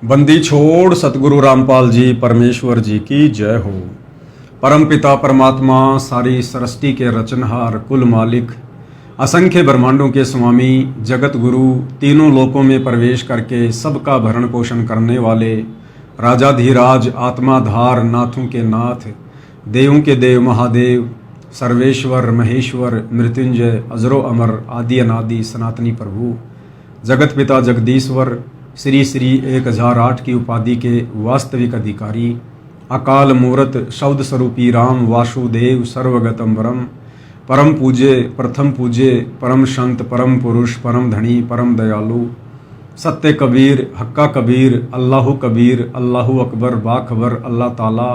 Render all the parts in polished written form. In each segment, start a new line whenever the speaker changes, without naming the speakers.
बंदी छोड़ सतगुरु रामपाल जी परमेश्वर जी की जय हो। परम पिता परमात्मा सारी सृष्टि के रचनहार कुल मालिक असंख्य ब्रह्मांडों के स्वामी जगत गुरु तीनों लोकों में प्रवेश करके सबका भरण पोषण करने वाले राजाधीराज आत्माधार नाथों के नाथ देवों के देव महादेव सर्वेश्वर महेश्वर मृत्युंजय अजरो अमर आदि अनादि सनातनी प्रभु जगत पिता जगदीश्वर श्री श्री 1008 की उपाधि के वास्तविक अधिकारी अकाल मूर्त शब्द स्वरूपी राम वासुदेव सर्वगतम परम पूज्य प्रथम पूज्य परम संत परम पुरुष परम धनी परम दयालु सत्य कबीर हक्का कबीर अल्लाहु अकबर बाखबर अल्लाह ताला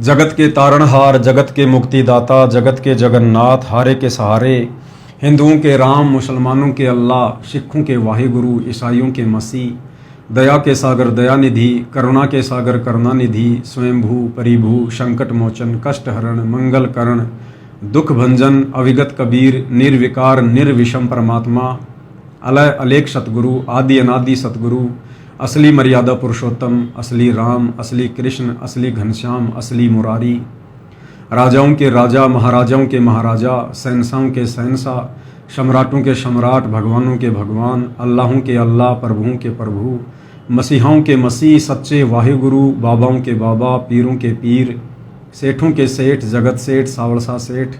जगत के तारणहार जगत के मुक्तिदाता जगत के जगन्नाथ हारे के सहारे हिंदुओं के राम मुसलमानों के अल्लाह सिखों के वाहिगुरु ईसाइयों के मसीह दया के सागर दयानिधि करुणा के सागर करुणानिधि स्वयंभू परिभू संकट मोचन कष्ट हरण मंगल करण दुख भंजन अविगत कबीर निर्विकार निर्विषम परमात्मा अलय अलेख सतगुरु आदि अनादि सतगुरु असली मर्यादा पुरुषोत्तम असली राम असली कृष्ण असली घनश्याम असली मुरारी राजाओं के राजा महाराजाओं के महाराजा शहंशाहों के शहंशाह सम्राटों के सम्राट भगवानों के भगवान अल्लाहों के अल्लाह प्रभुओं के प्रभु मसीहाओं के मसीह सच्चे वाहिगुरु बाबाओं के बाबा पीरों के पीर सेठों के सेठ जगत सेठ सावलसा सेठ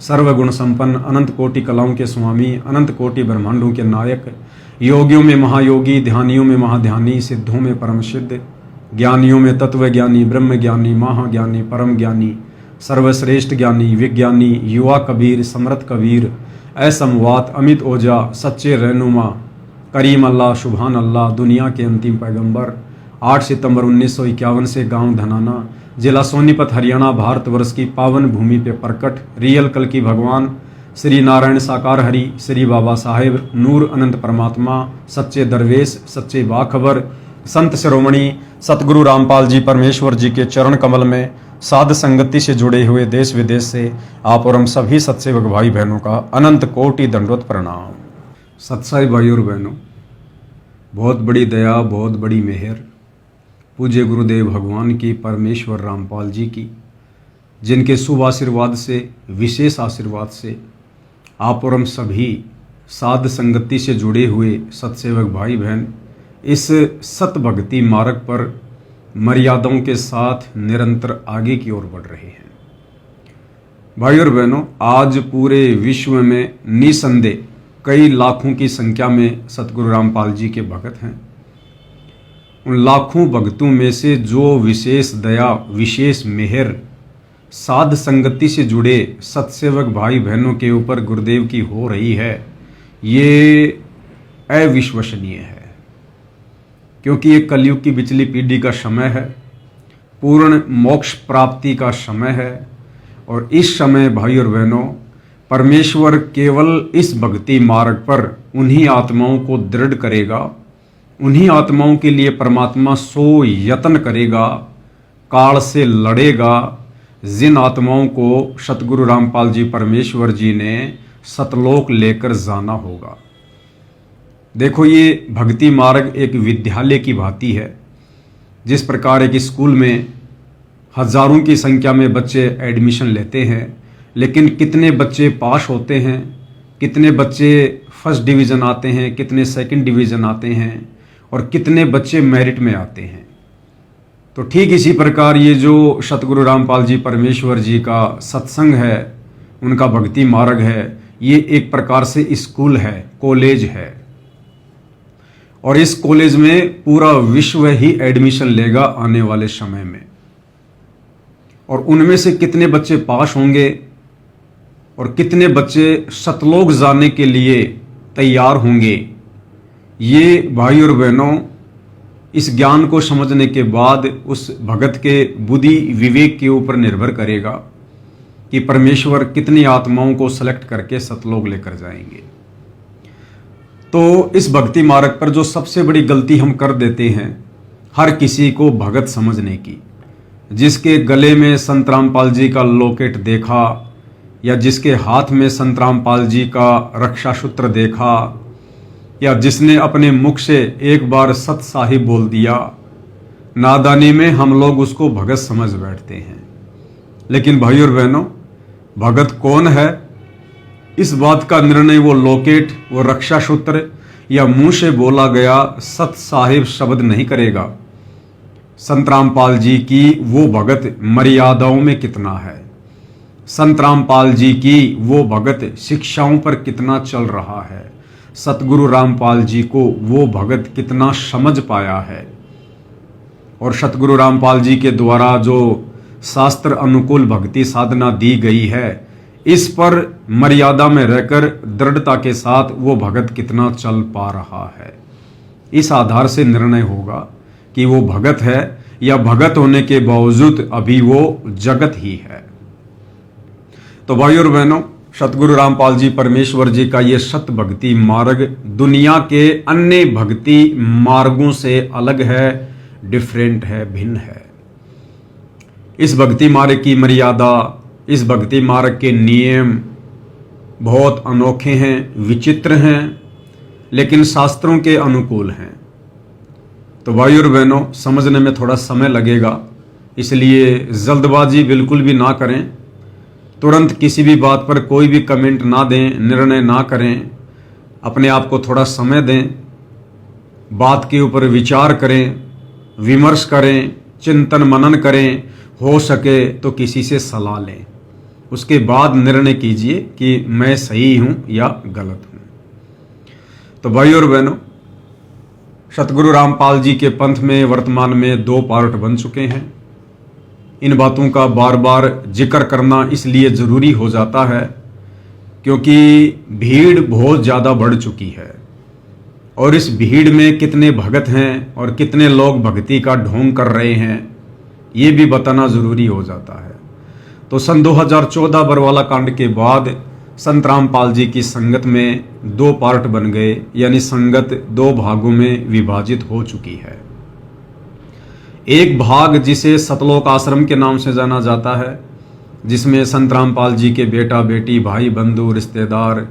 सर्वगुण संपन्न अनंत कोटि कलाओं के स्वामी अनंत कोटि ब्रह्मांडों के नायक योगियों में महायोगी ध्यानियों में महाध्यानी सिद्धों में परम सिद्ध ज्ञानियों में तत्व ज्ञानी ब्रह्म ज्ञानी महाज्ञानी परम ज्ञानी सर्वश्रेष्ठ ज्ञानी विज्ञानी युवा कबीर समृत कबीर असमवात अमित ओजा सच्चे रहनुमा करीम अल्लाह शुभान अल्लाह दुनिया के अंतिम पैगंबर 8 सितंबर 1951 से गांव धनाना जिला सोनीपत हरियाणा भारतवर्ष की पावन भूमि पे प्रकट रियल कल की भगवान श्री नारायण साकार हरि श्री बाबा साहेब नूर अनंत परमात्मा सच्चे दरवेश सच्चे बाखबर संत शिरोमणि सतगुरु रामपाल जी परमेश्वर जी के चरण कमल में साध संगति से जुड़े हुए देश विदेश से आप और हम सभी सत्सेवक भाई बहनों का अनंत कोटि दंडवत प्रणाम। सत्साई भाई और बहनों, बहुत बड़ी दया बहुत बड़ी मेहर पूज्य गुरुदेव भगवान की परमेश्वर रामपाल जी की, जिनके शुभ आशीर्वाद से विशेष आशीर्वाद से आप और हम सभी साध संगति से जुड़े हुए सत्सेवक भाई बहन इस सत भक्ति मार्ग पर मर्यादाओं के साथ निरंतर आगे की ओर बढ़ रहे हैं। भाई और बहनों, आज पूरे विश्व में निसंदेह कई लाखों की संख्या में सतगुरु रामपाल जी के भक्त हैं। उन लाखों भक्तों में से जो विशेष दया विशेष मेहर साध संगति से जुड़े सत्सेवक भाई बहनों के ऊपर गुरुदेव की हो रही है, ये अविश्वसनीय है। क्योंकि ये कलयुग की बिचली पीढ़ी का समय है, पूर्ण मोक्ष प्राप्ति का समय है। और इस समय भाई और बहनों, परमेश्वर केवल इस भक्ति मार्ग पर उन्हीं आत्माओं को दृढ़ करेगा, उन्हीं आत्माओं के लिए परमात्मा सो यत्न करेगा, काल से लड़ेगा, जिन आत्माओं को सतगुरु रामपाल जी परमेश्वर जी ने सतलोक लेकर जाना होगा। देखो, ये भक्ति मार्ग एक विद्यालय की भांति है। जिस प्रकार एक स्कूल में हजारों की संख्या में बच्चे एडमिशन लेते हैं, लेकिन कितने बच्चे पास होते हैं, कितने बच्चे फर्स्ट डिवीज़न आते हैं, कितने सेकंड डिवीज़न आते हैं और कितने बच्चे मेरिट में आते हैं। तो ठीक इसी प्रकार ये जो सतगुरु रामपाल जी परमेश्वर जी का सत्संग है, उनका भक्ति मार्ग है, ये एक प्रकार से स्कूल है, कॉलेज है। और इस कॉलेज में पूरा विश्व ही एडमिशन लेगा आने वाले समय में। और उनमें से कितने बच्चे पास होंगे और कितने बच्चे सतलोक जाने के लिए तैयार होंगे, ये भाई और बहनों इस ज्ञान को समझने के बाद उस भगत के बुद्धि विवेक के ऊपर निर्भर करेगा कि परमेश्वर कितनी आत्माओं को सेलेक्ट करके सतलोक लेकर जाएंगे। तो इस भक्ति मार्ग पर जो सबसे बड़ी गलती हम कर देते हैं, हर किसी को भगत समझने की। जिसके गले में संत रामपाल जी का लॉकेट देखा या जिसके हाथ में संत रामपाल जी का रक्षा सूत्र देखा या जिसने अपने मुख से एक बार सत साहिब बोल दिया, नादानी में हम लोग उसको भगत समझ बैठते हैं। लेकिन भाई और बहनों, भगत कौन है, इस बात का निर्णय वो लोकेट, वो रक्षा सूत्र या मुंह से बोला गया सत साहिब शब्द नहीं करेगा। संत रामपाल जी की वो भगत मर्यादाओं में कितना है, संत रामपाल जी की वो भगत शिक्षाओं पर कितना चल रहा है, सतगुरु रामपाल जी को वो भगत कितना समझ पाया है, और सतगुरु रामपाल जी के द्वारा जो शास्त्र अनुकूल भक्ति साधना दी गई है, इस पर मर्यादा में रहकर दृढ़ता के साथ वो भगत कितना चल पा रहा है। इस आधार से निर्णय होगा कि वो भगत है या भगत होने के बावजूद अभी वो जगत ही है। तो भाई और बहनों, सतगुरु रामपाल जी परमेश्वर जी का ये सत भक्ति मार्ग दुनिया के अन्य भक्ति मार्गों से अलग है, डिफरेंट है, भिन्न है। इस भक्ति मार्ग की मर्यादा, इस भक्ति मार्ग के नियम बहुत अनोखे हैं, विचित्र हैं, लेकिन शास्त्रों के अनुकूल हैं। तो भाई और बहनों, समझने में थोड़ा समय लगेगा, इसलिए जल्दबाजी बिल्कुल भी ना करें, तुरंत किसी भी बात पर कोई भी कमेंट ना दें, निर्णय ना करें, अपने आप को थोड़ा समय दें, बात के ऊपर विचार करें, विमर्श करें, चिंतन मनन करें, हो सके तो किसी से सलाह लें, उसके बाद निर्णय कीजिए कि मैं सही हूं या गलत हूं। तो भाई और बहनों, सतगुरु रामपाल जी के पंथ में वर्तमान में 2 पार्ट बन चुके हैं। इन बातों का बार बार जिक्र करना इसलिए ज़रूरी हो जाता है क्योंकि भीड़ बहुत ज़्यादा बढ़ चुकी है, और इस भीड़ में कितने भगत हैं और कितने लोग भक्ति का ढोंग कर रहे हैं, ये भी बताना ज़रूरी हो जाता है। तो सन 2014 बरवाला कांड के बाद संत रामपाल जी की संगत में 2 पार्ट बन गए, यानी संगत 2 भागों में विभाजित हो चुकी है। एक भाग जिसे सतलोक आश्रम के नाम से जाना जाता है, जिसमें संत रामपाल जी के बेटा बेटी, भाई बंधु, रिश्तेदार,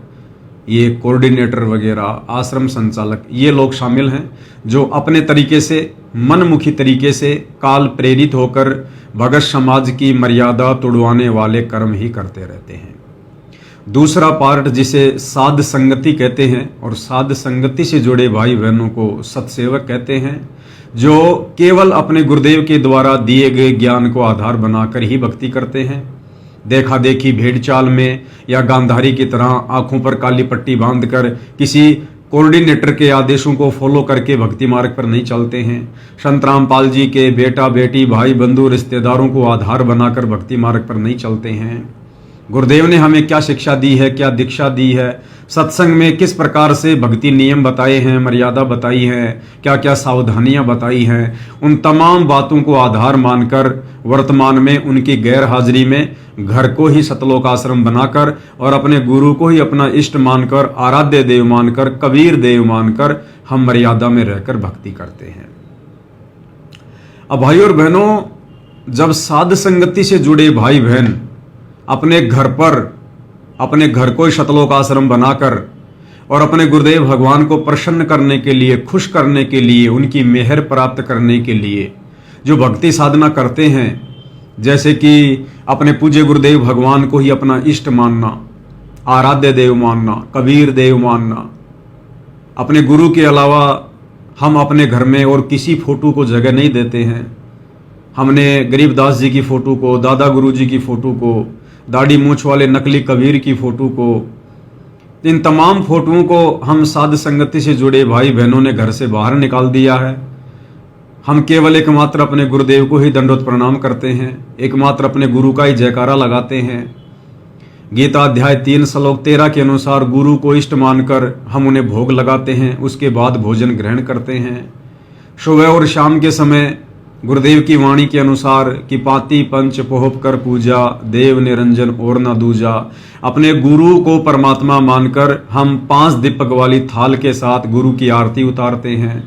ये कोऑर्डिनेटर वगैरह, आश्रम संचालक, ये लोग शामिल हैं जो अपने तरीके से, मनमुखी तरीके से, काल प्रेरित होकर भगत समाज की मर्यादा तोड़वाने वाले कर्म ही करते रहते हैं। दूसरा पार्ट जिसे साध संगति कहते हैं, और साध संगति से जुड़े भाई बहनों को सत्सेवक कहते हैं, जो केवल अपने गुरुदेव के द्वारा दिए गए ज्ञान को आधार बनाकर ही भक्ति करते हैं। देखा देखी भेड़ चाल में या गांधारी की तरह आंखों पर काली पट्टी बांधकर किसी कोऑर्डिनेटर के आदेशों को फॉलो करके भक्ति मार्ग पर नहीं चलते हैं। संत रामपाल जी के बेटा बेटी, भाई बंधु, रिश्तेदारों को आधार बनाकर भक्ति मार्ग पर नहीं चलते हैं। गुरुदेव ने हमें क्या शिक्षा दी है, क्या दीक्षा दी है, सत्संग में किस प्रकार से भक्ति नियम बताए हैं, मर्यादा बताई है, क्या क्या सावधानियां बताई हैं, उन तमाम बातों को आधार मानकर वर्तमान में उनकी गैर हाजिरी में घर को ही सतलोक आश्रम बनाकर और अपने गुरु को ही अपना इष्ट मानकर, आराध्य देव मानकर, कबीर देव मानकर हम मर्यादा में रहकर भक्ति करते हैं। अब भाई और बहनों, जब साध संगति से जुड़े भाई बहन अपने घर को सतलोक आश्रम बनाकर और अपने गुरुदेव भगवान को प्रसन्न करने के लिए, खुश करने के लिए, उनकी मेहर प्राप्त करने के लिए जो भक्ति साधना करते हैं, जैसे कि अपने पूज्य गुरुदेव भगवान को ही अपना इष्ट मानना, आराध्य देव मानना, कबीर देव मानना, अपने गुरु के अलावा हम अपने घर में और किसी फोटो को जगह नहीं देते हैं। हमने गरीबदास जी की फ़ोटो को, दादा गुरु जी की फ़ोटो को, दाढ़ी मूछ वाले नकली कबीर की फ़ोटो को, इन तमाम फोटोओं को हम साध संगति से जुड़े भाई बहनों ने घर से बाहर निकाल दिया है। हम केवल एकमात्र अपने गुरुदेव को ही दंडोत प्रणाम करते हैं, एकमात्र अपने गुरु का ही जयकारा लगाते हैं। गीता अध्याय 3 श्लोक 13 के अनुसार गुरु को इष्ट मानकर हम उन्हें भोग लगाते हैं, उसके बाद भोजन ग्रहण करते हैं। सुबह और शाम के समय गुरुदेव की वाणी के अनुसार कि पाती पंच पोहप कर पूजा, देव निरंजन और न दूजा, अपने गुरु को परमात्मा मानकर हम 5 दीपक वाली थाल के साथ गुरु की आरती उतारते हैं।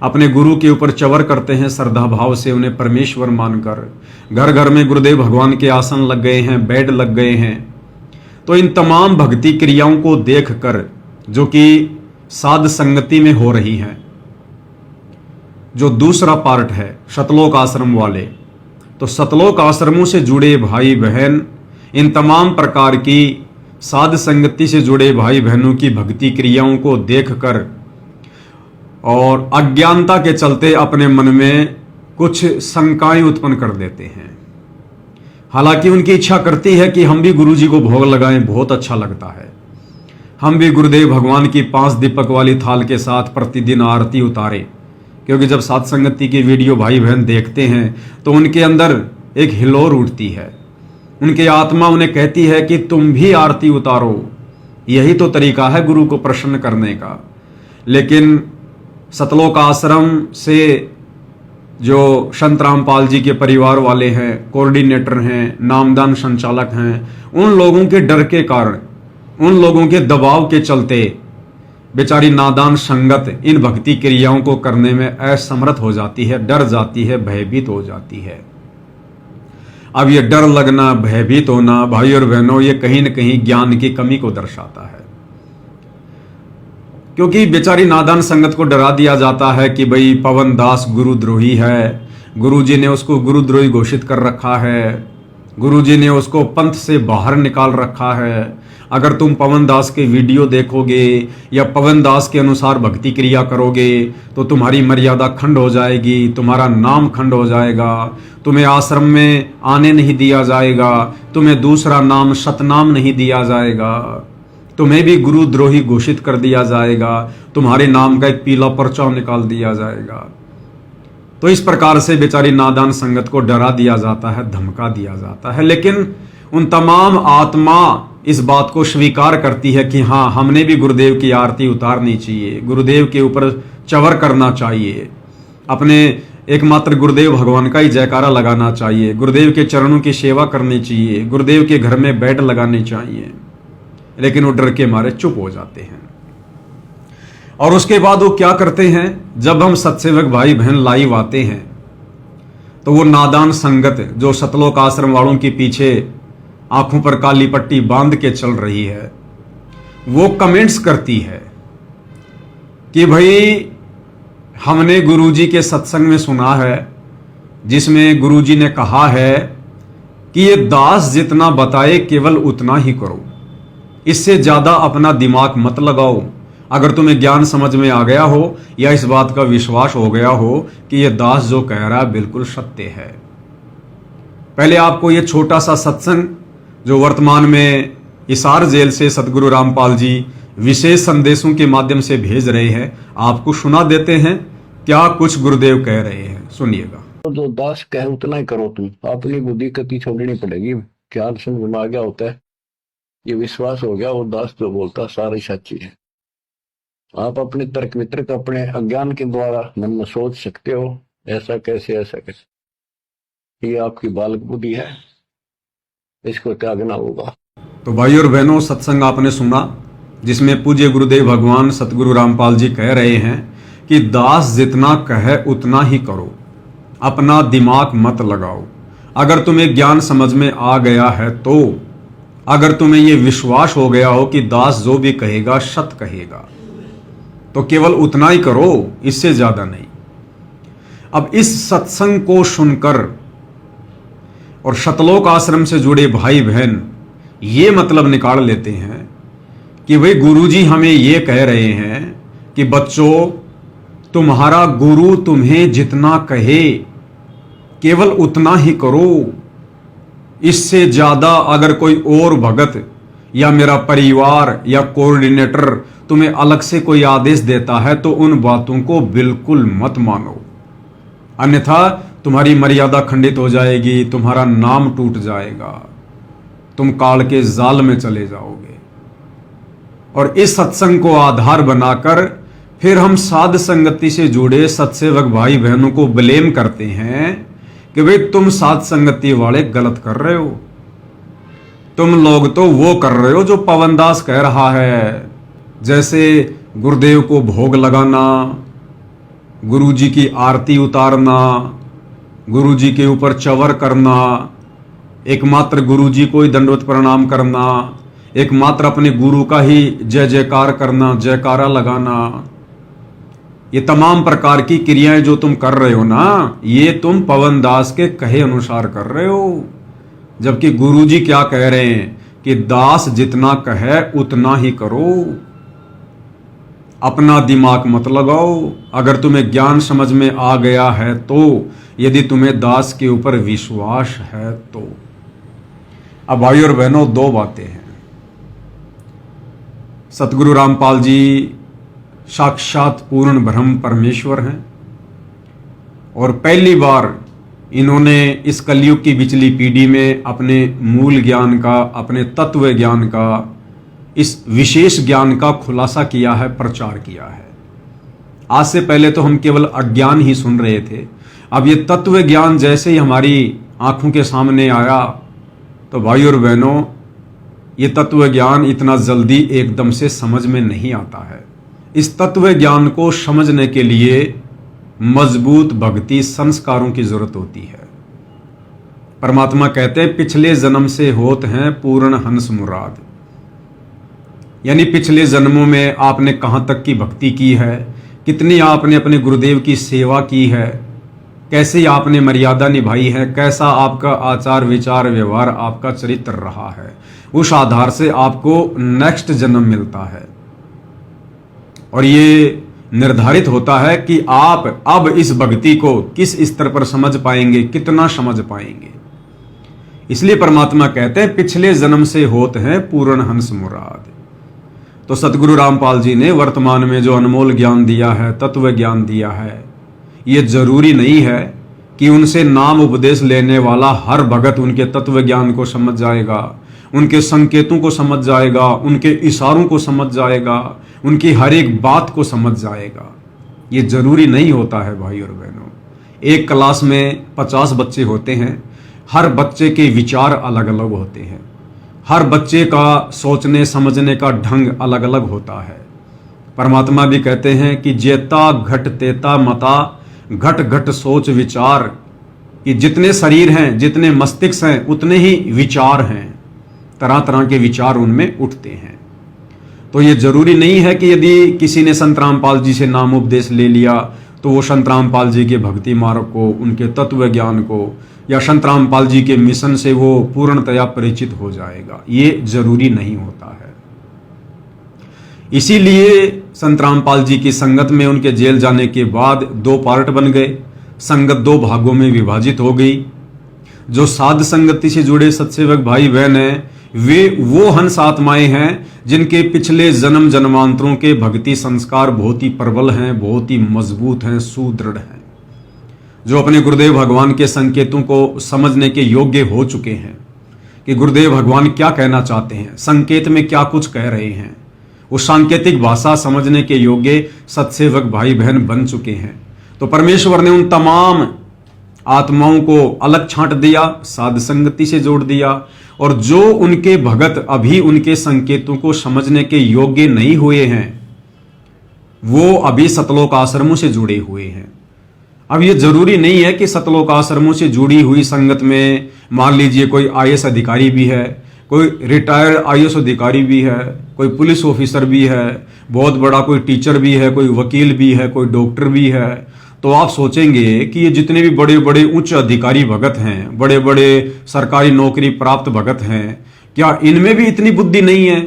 अपने गुरु के ऊपर चवर करते हैं श्रद्धा भाव से, उन्हें परमेश्वर मानकर। घर घर में गुरुदेव भगवान के आसन लग गए हैं, बेड लग गए हैं। तो इन तमाम भक्ति क्रियाओं को देखकर, जो कि साध संगति में हो रही हैं। जो दूसरा पार्ट है सतलोक आश्रम वाले, तो सतलोक आश्रमों से जुड़े भाई बहन इन तमाम प्रकार की साध संगति से जुड़े भाई बहनों की भक्ति क्रियाओं को देखकर और अज्ञानता के चलते अपने मन में कुछ शंकाएं उत्पन्न कर देते हैं। हालांकि उनकी इच्छा करती है कि हम भी गुरु जी को भोग लगाएं, बहुत अच्छा लगता है, हम भी गुरुदेव भगवान की 5 दीपक वाली थाल के साथ प्रतिदिन आरती उतारें। क्योंकि जब साध संगति की वीडियो भाई बहन देखते हैं तो उनके अंदर एक हिलोर उठती है, उनकी आत्मा उन्हें कहती है कि तुम भी आरती उतारो, यही तो तरीका है गुरु को प्रसन्न करने का। लेकिन सतलोक आश्रम से जो संत रामपाल जी के परिवार वाले हैं, कोऑर्डिनेटर हैं, नामदान संचालक हैं, उन लोगों के डर के कारण, उन लोगों के दबाव के चलते बेचारी नादान संगत इन भक्ति क्रियाओं को करने में असमर्थ हो जाती है, डर जाती है, भयभीत हो जाती है। अब ये डर लगना, भयभीत होना भाई और बहनों, ये कहीं न कहीं ज्ञान की कमी को दर्शाता है। क्योंकि बेचारी नादान संगत को डरा दिया जाता है कि भाई पवन दास गुरुद्रोही है, गुरुजी ने उसको गुरुद्रोही घोषित कर रखा है, गुरुजी ने उसको पंथ से बाहर निकाल रखा है। अगर तुम पवन दास के वीडियो देखोगे या पवन दास के अनुसार भक्ति क्रिया करोगे तो तुम्हारी मर्यादा खंड हो जाएगी, तुम्हारा नाम खंड हो जाएगा, तुम्हें आश्रम में आने नहीं दिया जाएगा, तुम्हें दूसरा नाम सतनाम नहीं दिया जाएगा, तुम्हें भी गुरुद्रोही घोषित कर दिया जाएगा, तुम्हारे नाम का एक पीला पर्चा निकाल दिया जाएगा। तो इस प्रकार से बेचारी नादान संगत को डरा दिया जाता है, धमका दिया जाता है। लेकिन उन तमाम आत्मा इस बात को स्वीकार करती है कि हाँ, हमने भी गुरुदेव की आरती उतारनी चाहिए, गुरुदेव के ऊपर चवर करना चाहिए, अपने एकमात्र गुरुदेव भगवान का ही जयकारा लगाना चाहिए, गुरुदेव के चरणों की सेवा करनी चाहिए, गुरुदेव के घर में बेड लगाने चाहिए। लेकिन वो डर के मारे चुप हो जाते हैं। और उसके बाद वो क्या करते हैं, जब हम सत्सेवक भाई बहन लाइव आते हैं तो वो नादान संगत जो सतलोक आश्रम वालों के पीछे आंखों पर काली पट्टी बांध के चल रही है, वो कमेंट्स करती है कि भाई हमने गुरुजी के सत्संग में सुना है जिसमें गुरुजी ने कहा है कि ये दास जितना बताए केवल उतना ही करो, इससे ज्यादा अपना दिमाग मत लगाओ। अगर तुम्हें ज्ञान समझ में आ गया हो या इस बात का विश्वास हो गया हो कि ये दास जो कह रहा है बिल्कुल सत्य है। पहले आपको ये छोटा सा सत्संग जो वर्तमान में हिसार जेल से सतगुरु रामपाल जी विशेष संदेशों के माध्यम से भेज रहे हैं, आपको सुना देते हैं क्या कुछ गुरुदेव कह रहे हैं, सुनिएगा।
तो जो दास कहे उतना ही करो, तुम अपनी बुद्धि कति छोड़नी पड़ेगी। ज्ञान समझ में आ गया होता है, ये विश्वास हो गया, वो दास जो बोलता सारी सच्ची है। आप अपने तर्क वितर्क अपने अज्ञान के द्वारा मन में सोच सकते हो ऐसा कैसे ऐसा कैसे, ये आपकी बालक बुद्धि है, इसको त्यागना होगा।
तो भाई और बहनों, सत्संग आपने सुना जिसमें पूज्य गुरुदेव भगवान सतगुरु रामपाल जी कह रहे हैं कि दास जितना कहे उतना ही करो, अपना दिमाग मत लगाओ। अगर तुम्हें ज्ञान समझ में आ गया है तो, अगर तुम्हें यह विश्वास हो गया हो कि दास जो भी कहेगा सत कहेगा, तो केवल उतना ही करो, इससे ज्यादा नहीं। अब इस सत्संग को सुनकर और सतलोक आश्रम से जुड़े भाई बहन ये मतलब निकाल लेते हैं कि भाई गुरुजी हमें ये कह रहे हैं कि बच्चों, तुम्हारा गुरु तुम्हें जितना कहे केवल उतना ही करो, इससे ज्यादा अगर कोई और भगत या मेरा परिवार या कोऑर्डिनेटर तुम्हें अलग से कोई आदेश देता है तो उन बातों को बिल्कुल मत मानो, अन्यथा तुम्हारी मर्यादा खंडित हो जाएगी, तुम्हारा नाम टूट जाएगा, तुम काल के जाल में चले जाओगे। और इस सत्संग को आधार बनाकर फिर हम साध संगति से जुड़े सत्सेवक भाई बहनों को ब्लेम करते हैं कि भाई तुम साध संगति वाले गलत कर रहे हो, तुम लोग तो वो कर रहे हो जो पवनदास कह रहा है, जैसे गुरुदेव को भोग लगाना, गुरुजी की आरती उतारना, गुरुजी के ऊपर चवर करना, एकमात्र गुरुजी को ही दंडवत प्रणाम करना, एकमात्र अपने गुरु का ही जय जयकार करना, जयकारा लगाना, ये तमाम प्रकार की क्रियाएं जो तुम कर रहे हो ना, ये तुम पवन दास के कहे अनुसार कर रहे हो। जबकि गुरुजी क्या कह रहे हैं कि दास जितना कहे उतना ही करो, अपना दिमाग मत लगाओ। अगर तुम्हें ज्ञान समझ में आ गया है तो, यदि तुम्हें दास के ऊपर विश्वास है तो। अब भाई और बहनों, दो बातें हैं। सतगुरु रामपाल जी साक्षात पूर्ण ब्रह्म परमेश्वर हैं और पहली बार इन्होंने इस कलयुग की बिचली पीढ़ी में अपने मूल ज्ञान का, अपने तत्व ज्ञान का, इस विशेष ज्ञान का खुलासा किया है, प्रचार किया है। आज से पहले तो हम केवल अज्ञान ही सुन रहे थे। अब ये तत्व ज्ञान जैसे ही हमारी आंखों के सामने आया तो भाई और बहनों, ये तत्व ज्ञान इतना जल्दी एकदम से समझ में नहीं आता है। इस तत्व ज्ञान को समझने के लिए मजबूत भक्ति संस्कारों की जरूरत होती है। परमात्मा कहते हैं पिछले जन्म से होत हैं पूर्ण हंस मुराद, यानी पिछले जन्मों में आपने कहां तक की भक्ति की है, कितनी आपने अपने गुरुदेव की सेवा की है, कैसे आपने मर्यादा निभाई है, कैसा आपका आचार विचार व्यवहार, आपका चरित्र रहा है, उस आधार से आपको नेक्स्ट जन्म मिलता है। और ये निर्धारित होता है कि आप अब इस भक्ति को किस स्तर पर समझ पाएंगे, कितना समझ पाएंगे। इसलिए परमात्मा कहते हैं पिछले जन्म से होत हैं पूर्ण हंस मुराद। तो सतगुरु रामपाल जी ने वर्तमान में जो अनमोल ज्ञान दिया है, तत्व ज्ञान दिया है, ये जरूरी नहीं है कि उनसे नाम उपदेश लेने वाला हर भगत उनके तत्व ज्ञान को समझ जाएगा, उनके संकेतों को समझ जाएगा, उनके इशारों को समझ जाएगा, उनकी हर एक बात को समझ जाएगा। ये जरूरी नहीं होता है भाई और बहनों। एक क्लास में 50 बच्चे होते हैं, हर बच्चे के विचार अलग अलग होते हैं, हर बच्चे का सोचने समझने का ढंग अलग अलग होता है। परमात्मा भी कहते हैं कि जेता घट तेता मता, घट घट सोच विचार, कि जितने शरीर हैं, जितने मस्तिष्क हैं, उतने ही विचार हैं, तरह तरह के विचार उनमें उठते हैं। तो ये जरूरी नहीं है कि यदि किसी ने संत रामपाल जी से नाम उपदेश ले लिया तो वो संत रामपाल जी के भक्ति मार्ग को, उनके तत्व ज्ञान को, या संत रामपाल जी के मिशन से वो पूर्णतया परिचित हो जाएगा। ये जरूरी नहीं होता है। इसीलिए संत रामपाल जी की संगत में उनके जेल जाने के बाद 2 पार्ट बन गए, संगत 2 भागों में विभाजित हो गई। जो साध संगति से जुड़े सत्सेवक भाई बहन हैं, वे वो हंस आत्माएं हैं जिनके पिछले जन्म जन्मांतरों के भक्ति संस्कार बहुत ही प्रबल हैं, बहुत ही मजबूत हैं, सुदृढ़ हैं, जो अपने गुरुदेव भगवान के संकेतों को समझने के योग्य हो चुके हैं कि गुरुदेव भगवान क्या कहना चाहते हैं, संकेत में क्या कुछ कह रहे हैं। उस सांकेतिक भाषा समझने के योग्य सत्सेवक भाई बहन बन चुके हैं। तो परमेश्वर ने उन तमाम आत्माओं को अलग छांट दिया, साध संगति से जोड़ दिया, और जो उनके भगत अभी उनके संकेतों को समझने के योग्य नहीं हुए हैं, वो अभी सतलोक आश्रमों से जुड़े हुए हैं। अब ये जरूरी नहीं है कि सतलोक आश्रमों से जुड़ी हुई संगत में मान लीजिए कोई आईएएस अधिकारी भी है, कोई रिटायर्ड आईएएस अधिकारी भी है, कोई पुलिस ऑफिसर भी है, बहुत बड़ा कोई टीचर भी है, कोई वकील भी है, कोई डॉक्टर भी है। तो आप सोचेंगे कि ये जितने भी बड़े बड़े उच्च अधिकारी भगत हैं, बड़े बड़े सरकारी नौकरी प्राप्त भगत हैं, क्या इनमें भी इतनी बुद्धि नहीं है?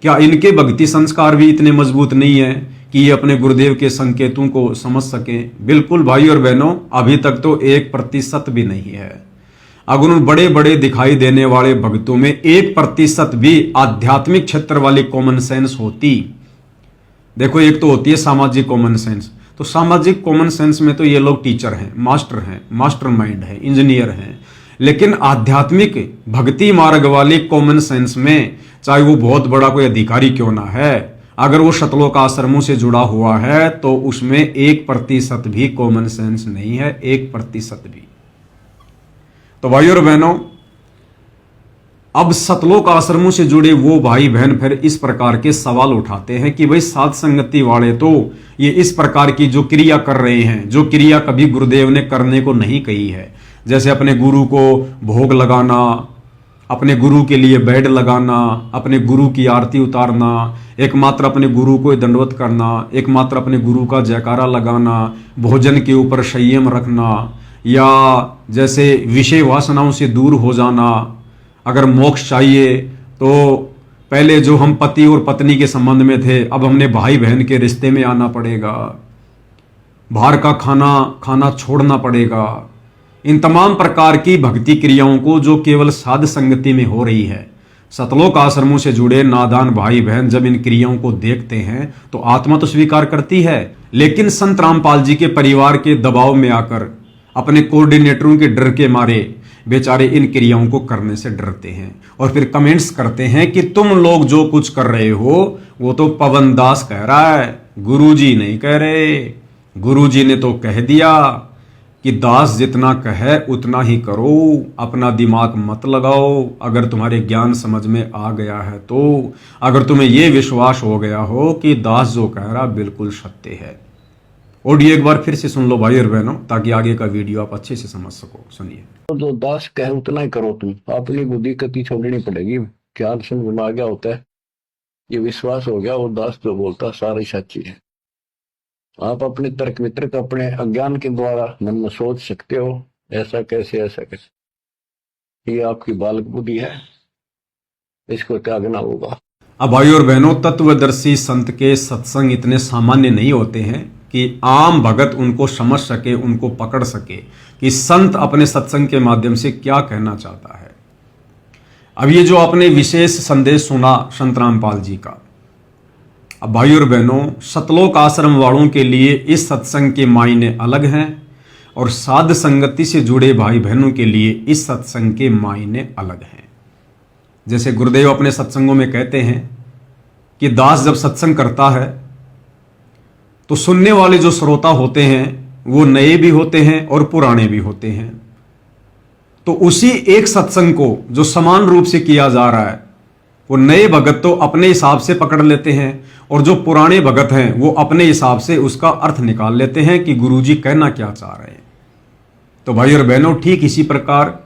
क्या इनके भक्ति संस्कार भी इतने मजबूत नहीं है कि ये अपने गुरुदेव के संकेतों को समझ सकें? बिल्कुल भाई और बहनों, अभी तक तो 1% भी नहीं है। अगर उन बड़े बड़े दिखाई देने वाले भक्तों में 1% भी आध्यात्मिक क्षेत्र वाली कॉमन सेंस होती, देखो एक तो होती है सामाजिक कॉमन सेंस, तो सामाजिक कॉमन सेंस में तो ये लोग टीचर हैं, मास्टर माइंड है, इंजीनियर हैं, लेकिन आध्यात्मिक भक्ति मार्ग वाली कॉमन सेंस में चाहे वो बहुत बड़ा कोई अधिकारी क्यों ना है, अगर वो सतलोक आश्रमों से जुड़ा हुआ है तो उसमें 1% भी कॉमन सेंस नहीं है, 1% भी। तो भाई और बहनों, अब सतलोक आश्रमों से जुड़े वो भाई बहन फिर इस प्रकार के सवाल उठाते हैं कि भाई साध संगति वाले तो ये इस प्रकार की जो क्रिया कर रहे हैं, जो क्रिया कभी गुरुदेव ने करने को नहीं कही है, जैसे अपने गुरु को भोग लगाना, अपने गुरु के लिए बेड लगाना, अपने गुरु की आरती उतारना, एकमात्र अपने गुरु को दंडवत करना, एकमात्र अपने गुरु का जयकारा लगाना, भोजन के ऊपर संयम रखना, या जैसे विषय वासनाओं से दूर हो जाना। अगर मोक्ष चाहिए तो पहले जो हम पति और पत्नी के संबंध में थे, अब हमने भाई बहन के रिश्ते में आना पड़ेगा। बाहर का खाना खाना छोड़ना पड़ेगा। इन तमाम प्रकार की भक्ति क्रियाओं को जो केवल साध संगति में हो रही है, सतलोक आश्रमों से जुड़े नादान भाई बहन जब इन क्रियाओं को देखते हैं तो आत्मा तो स्वीकार करती है, लेकिन संत रामपाल जी के परिवार के दबाव में आकर अपने कोऑर्डिनेटरों के डर के मारे बेचारे इन क्रियाओं को करने से डरते हैं और फिर कमेंट्स करते हैं कि तुम लोग जो कुछ कर रहे हो वो तो पवन दास कह रहा है, गुरुजी नहीं कह रहे। गुरुजी ने तो कह दिया कि दास जितना कहे उतना ही करो, अपना दिमाग मत लगाओ। अगर तुम्हारे ज्ञान समझ में आ गया है तो, अगर तुम्हें यह विश्वास हो गया हो कि दास जो कह रहा बिल्कुल सत्य है। ऑडियो एक बार फिर से सुन लो भाई और बहनों, ताकि आगे का वीडियो आप अच्छे से समझ सको। सुनिए।
तो जो दास कहे उतना ही करो तुम, अपनी बुद्धि कति छोड़नी पड़ेगी। ज्ञान समझ में आ गया होता है, ये विश्वास हो गया वो दास जो बोलता सारी सच्ची है। आप अपने तर्क वितर्क अपने अज्ञान के द्वारा मन में सोच सकते हो ऐसा कैसे ऐसा कैसे, ये आपकी बालक बुद्धि है, इसको त्यागना होगा।
अब भाई और बहनों, तत्वदर्शी संत के सत्संग इतने सामान्य नहीं होते हैं कि आम भगत उनको समझ सके, उनको पकड़ सके कि संत अपने सत्संग के माध्यम से क्या कहना चाहता है। अब ये जो आपने विशेष संदेश सुना संत रामपाल जी का, अब भाई और बहनों, सतलोक आश्रम वालों के लिए इस सत्संग के मायने अलग हैं और साध संगति से जुड़े भाई बहनों के लिए इस सत्संग के मायने अलग हैं। जैसे गुरुदेव अपने सत्संगों में कहते हैं कि दास जब सत्संग करता है तो सुनने वाले जो श्रोता होते हैं वो नए भी होते हैं और पुराने भी होते हैं। तो उसी एक सत्संग को जो समान रूप से किया जा रहा है, वो नए भगत तो अपने हिसाब से पकड़ लेते हैं और जो पुराने भगत हैं वो अपने हिसाब से उसका अर्थ निकाल लेते हैं कि गुरुजी कहना क्या चाह रहे हैं। तो भाई और बहनों, ठीक इसी प्रकार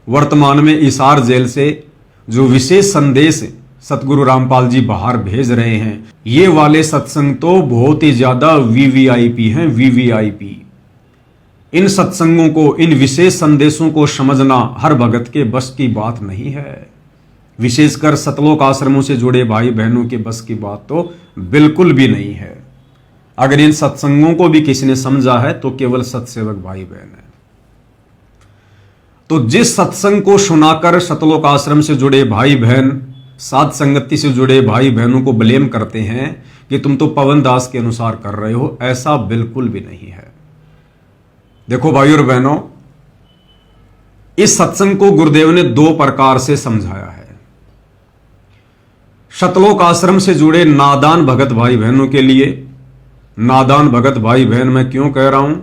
वर्तमान में इसार जेल से जो विशेष संदेश सतगुरु रामपाल जी बाहर भेज रहे हैं, ये वाले सत्संग तो बहुत ही ज्यादा वीवीआईपी हैं, वीवीआईपी। इन सत्संगों को, इन विशेष संदेशों को समझना हर भगत के बस की बात नहीं है। विशेषकर सतलोक आश्रमों से जुड़े भाई बहनों के बस की बात तो बिल्कुल भी नहीं है। अगर इन सत्संगों को भी किसी ने समझा है तो केवल सत्सेवक भाई बहन है। तो जिस सत्संग को सुनाकर सतलोक आश्रम से जुड़े भाई बहन साध संगति से जुड़े भाई बहनों को ब्लेम करते हैं कि तुम तो पवन दास के अनुसार कर रहे हो, ऐसा बिल्कुल भी नहीं है। देखो भाई और बहनों, इस सत्संग को गुरुदेव ने दो प्रकार से समझाया है। सतलोक आश्रम से जुड़े नादान भगत भाई बहनों के लिए, नादान भगत भाई बहन मैं क्यों कह रहा हूं,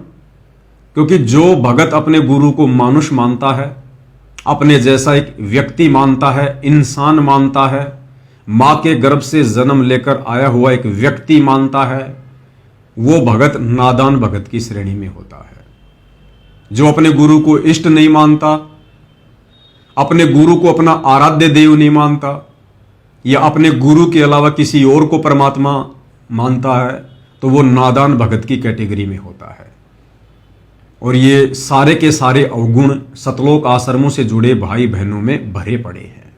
क्योंकि जो भगत अपने गुरु को मानुष मानता है, अपने जैसा एक व्यक्ति मानता है, इंसान मानता है, मां के गर्भ से जन्म लेकर आया हुआ एक व्यक्ति मानता है, वो भगत नादान भगत की श्रेणी में होता है। जो अपने गुरु को इष्ट नहीं मानता, अपने गुरु को अपना आराध्य देव नहीं मानता, या अपने गुरु के अलावा किसी और को परमात्मा मानता है, तो वो नादान भगत की कैटेगरी में होता है। और ये सारे के सारे अवगुण सतलोक आश्रमों से जुड़े भाई बहनों में भरे पड़े हैं।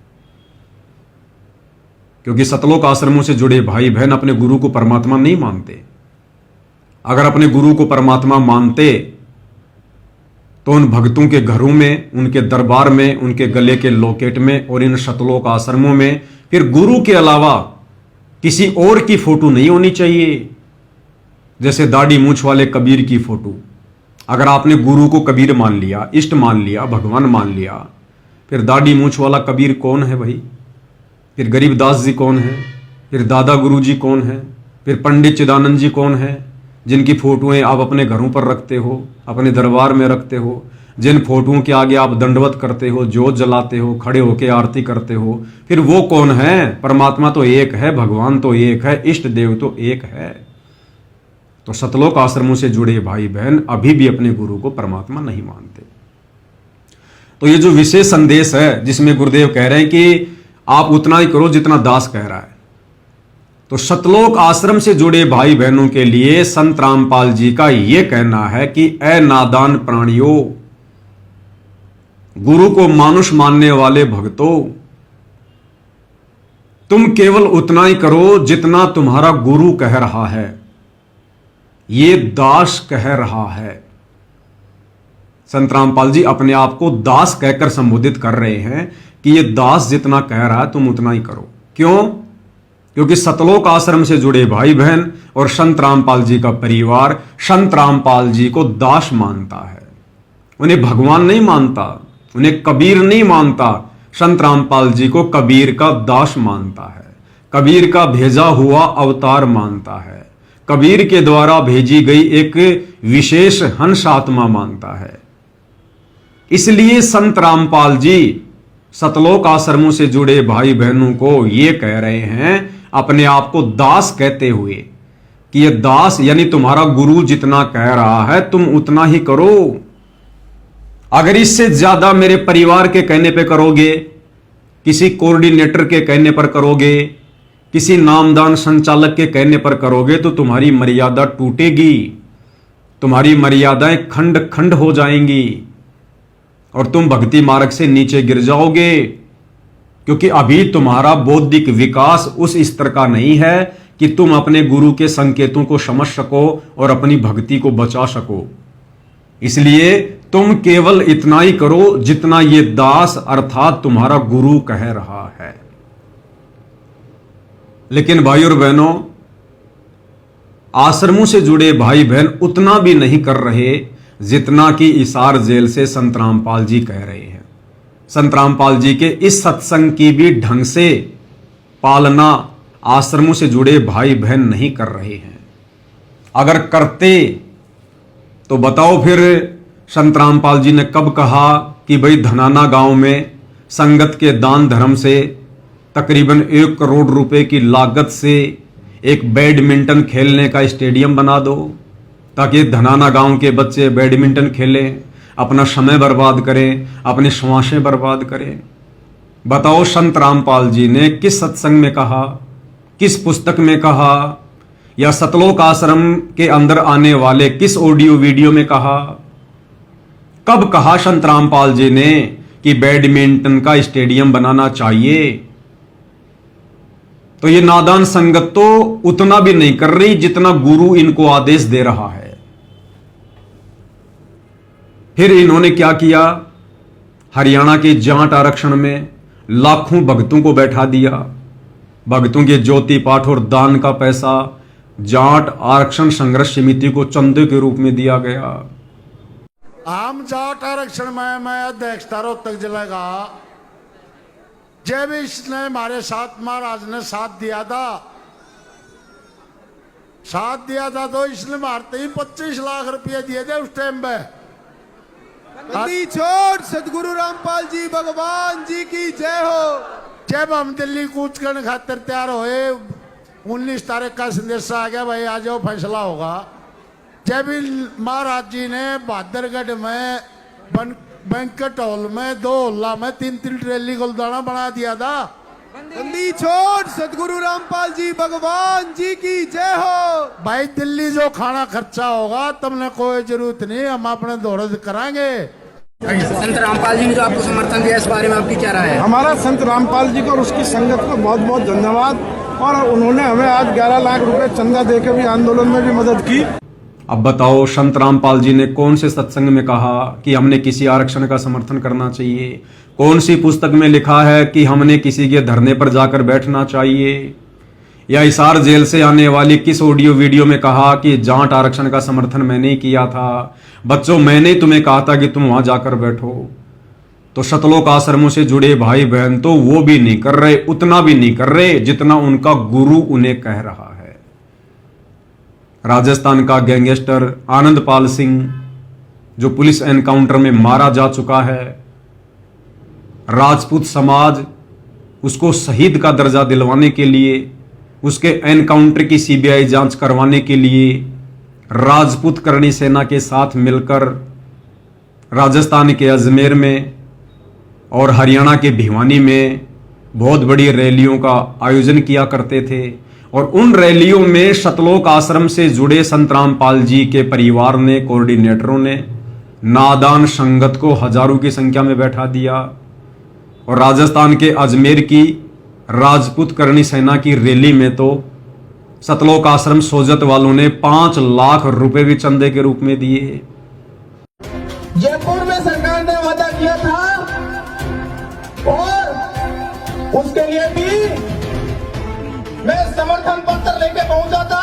क्योंकि सतलोक आश्रमों से जुड़े भाई बहन अपने गुरु को परमात्मा नहीं मानते। अगर अपने गुरु को परमात्मा मानते तो उन भक्तों के घरों में, उनके दरबार में, उनके गले के लॉकेट में और इन सतलोक आश्रमों में फिर गुरु के अलावा किसी और की फोटो नहीं होनी चाहिए। जैसे दाढ़ी मूछ वाले कबीर की फोटो, अगर आपने गुरु को कबीर मान लिया, इष्ट मान लिया, भगवान मान लिया, फिर दाढ़ी मूछ वाला कबीर कौन है भाई? फिर गरीबदास जी कौन है? फिर दादा गुरु जी कौन है? फिर पंडित चिदानंद जी कौन है, जिनकी फोटोएं आप अपने घरों पर रखते हो, अपने दरबार में रखते हो, जिन फोटोओं के आगे आप दंडवत करते हो, जोत जलाते हो, खड़े होकर आरती करते हो, फिर वो कौन है? परमात्मा तो एक है, भगवान तो एक है, इष्ट देव तो एक है। तो सतलोक आश्रमों से जुड़े भाई बहन अभी भी अपने गुरु को परमात्मा नहीं मानते। तो ये जो विशेष संदेश है जिसमें गुरुदेव कह रहे हैं कि आप उतना ही करो जितना दास कह रहा है, तो सतलोक आश्रम से जुड़े भाई बहनों के लिए संत रामपाल जी का यह कहना है कि ए नादान प्राणियों, गुरु को मानुष मानने वाले भक्तों, तुम केवल उतना ही करो जितना तुम्हारा गुरु कह रहा है, ये दास कह रहा है। संत रामपाल जी अपने आप को दास कहकर संबोधित कर रहे हैं कि ये दास जितना कह रहा है तुम उतना ही करो। क्यों? क्योंकि सतलोक आश्रम से जुड़े भाई बहन और संत रामपाल जी का परिवार संत रामपाल जी को दास मानता है, उन्हें भगवान नहीं मानता, उन्हें कबीर नहीं मानता, संत रामपाल जी को कबीर का दास मानता है, कबीर का भेजा हुआ अवतार मानता है, कबीर के द्वारा भेजी गई एक विशेष हंस आत्मा मानता है। इसलिए संत रामपाल जी सतलोक आश्रमों से जुड़े भाई बहनों को ये कह रहे हैं, अपने आप को दास कहते हुए, कि ये दास यानी तुम्हारा गुरु जितना कह रहा है तुम उतना ही करो। अगर इससे ज्यादा मेरे परिवार के कहने पे करोगे, किसी कोऑर्डिनेटर के कहने पर करोगे, किसी नामदान संचालक के कहने पर करोगे, तो तुम्हारी मर्यादा टूटेगी, तुम्हारी मर्यादाएं खंड खंड हो जाएंगी और तुम भक्ति मार्ग से नीचे गिर जाओगे। क्योंकि अभी तुम्हारा बौद्धिक विकास उस स्तर का नहीं है कि तुम अपने गुरु के संकेतों को समझ सको और अपनी भक्ति को बचा सको। इसलिए तुम केवल इतना ही करो जितना ये दास अर्थात तुम्हारा गुरु कह रहा है। लेकिन भाई और बहनों, आश्रमों से जुड़े भाई बहन उतना भी नहीं कर रहे जितना कि इसार जेल से संत रामपाल जी कह रहे हैं। संत रामपाल जी के इस सत्संग की भी ढंग से पालना आश्रमों से जुड़े भाई बहन नहीं कर रहे हैं। अगर करते तो बताओ फिर संत रामपाल जी ने कब कहा कि भाई धनाना गांव में संगत के दान धर्म से तकरीबन 1 करोड़ रुपए की लागत से एक बैडमिंटन खेलने का स्टेडियम बना दो, ताकि धनाना गांव के बच्चे बैडमिंटन खेलें, अपना समय बर्बाद करें, अपने श्वासें बर्बाद करें। बताओ संत रामपाल जी ने किस सत्संग में कहा, किस पुस्तक में कहा, या सतलोक आश्रम के अंदर आने वाले किस ऑडियो वीडियो में कहा? कब कहा संत रामपाल जी ने कि बैडमिंटन का स्टेडियम बनाना चाहिए? तो ये नादान संगत तो उतना भी नहीं कर रही जितना गुरु इनको आदेश दे रहा है। फिर इन्होंने क्या किया? हरियाणा के जाट आरक्षण में लाखों भक्तों को बैठा दिया। भक्तों के ज्योति पाठ और दान का पैसा जाट आरक्षण संघर्ष समिति को चंदे के रूप में दिया गया।
हम जाट आरक्षण में मैं अध्यक्षता रोहतक जिले का, जब इसने हमारे साथ महाराज ने साथ दिया था तो इसने मारते ही 25 लाख रुपए दिए थे उस टाइम पे।
गद्दी छोड़ सदगुरु रामपाल जी भगवान जी की जय हो।
जब हम दिल्ली कूच करने खातिर तैयार हुए, 19 तारीख का संदेश आ गया, भाई आ जाओ फैसला होगा। जब महाराज जी ने बहादुरगढ़ में बैंकेट हॉल में 2 हॉल में 3-3 ट्रेली गुलदाना बना दिया था।
गद्दी छोड़ सदगुरु रामपाल जी भगवान जी की जय हो।
भाई दिल्ली जो खाना खर्चा होगा तुमने कोई जरूरत नहीं, हम अपने दौरे कराएंगे।
संत रामपाल जी ने जो आपको समर्थन दिया, इस बारे में आपकी क्या राय है?
हमारा संत रामपाल जी को और उसकी संगत को बहुत बहुत धन्यवाद। और उन्होंने हमें आज 11 लाख रुपए चंदा देकर भी आंदोलन में भी मदद की।
अब बताओ संत रामपाल जी ने कौन से सत्संग में कहा कि हमने किसी आरक्षण का समर्थन करना चाहिए? कौन सी पुस्तक में लिखा है कि हमने किसी के धरने पर जाकर बैठना चाहिए? या हिसार जेल से आने वाली किस ऑडियो वीडियो में कहा कि जाट आरक्षण का समर्थन मैंने किया था? बच्चों, मैंने तुम्हें कहा था कि तुम वहां जाकर बैठो। तो सतलोक आश्रमों से जुड़े भाई बहन तो वो भी नहीं कर रहे, उतना भी नहीं कर रहे जितना उनका गुरु उन्हें कह रहा है। राजस्थान का गैंगस्टर आनंदपाल सिंह जो पुलिस एनकाउंटर में मारा जा चुका है, राजपूत समाज उसको शहीद का दर्जा दिलवाने के लिए, उसके एनकाउंटर की सीबीआई जांच करवाने के लिए राजपूत करणी सेना के साथ मिलकर राजस्थान के अजमेर में और हरियाणा के भिवानी में बहुत बड़ी रैलियों का आयोजन किया करते थे। और उन रैलियों में सतलोक आश्रम से जुड़े संत रामपाल जी के परिवार ने, कोऑर्डिनेटरों ने नादान संगत को हजारों की संख्या में बैठा दिया। और राजस्थान के अजमेर की राजपूत करणी सेना की रैली में तो सतलोक आश्रम सोजत वालों ने 5 लाख रुपए भी चंदे के रूप में दिए।
जयपुर में सरकार ने वादा किया था और उसके लिए भी मैं समर्थन पत्र लेके पहुंचा था।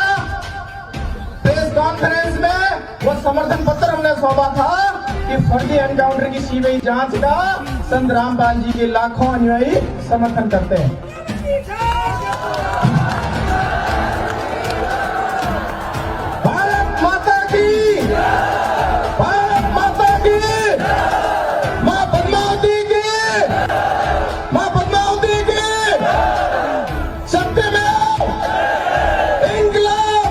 प्रेस कॉन्फ्रेंस में वो समर्थन पत्र हमने सौंपा था कि फर्जी एनकाउंटर की सीबीआई जांच का संत रामपाल जी के लाखों अनुयायी समर्थन करते हैं। भारत माता की, भारत माता की, मां पद्मावती की, मां पद्मावती की, सत्य में इंकलाब।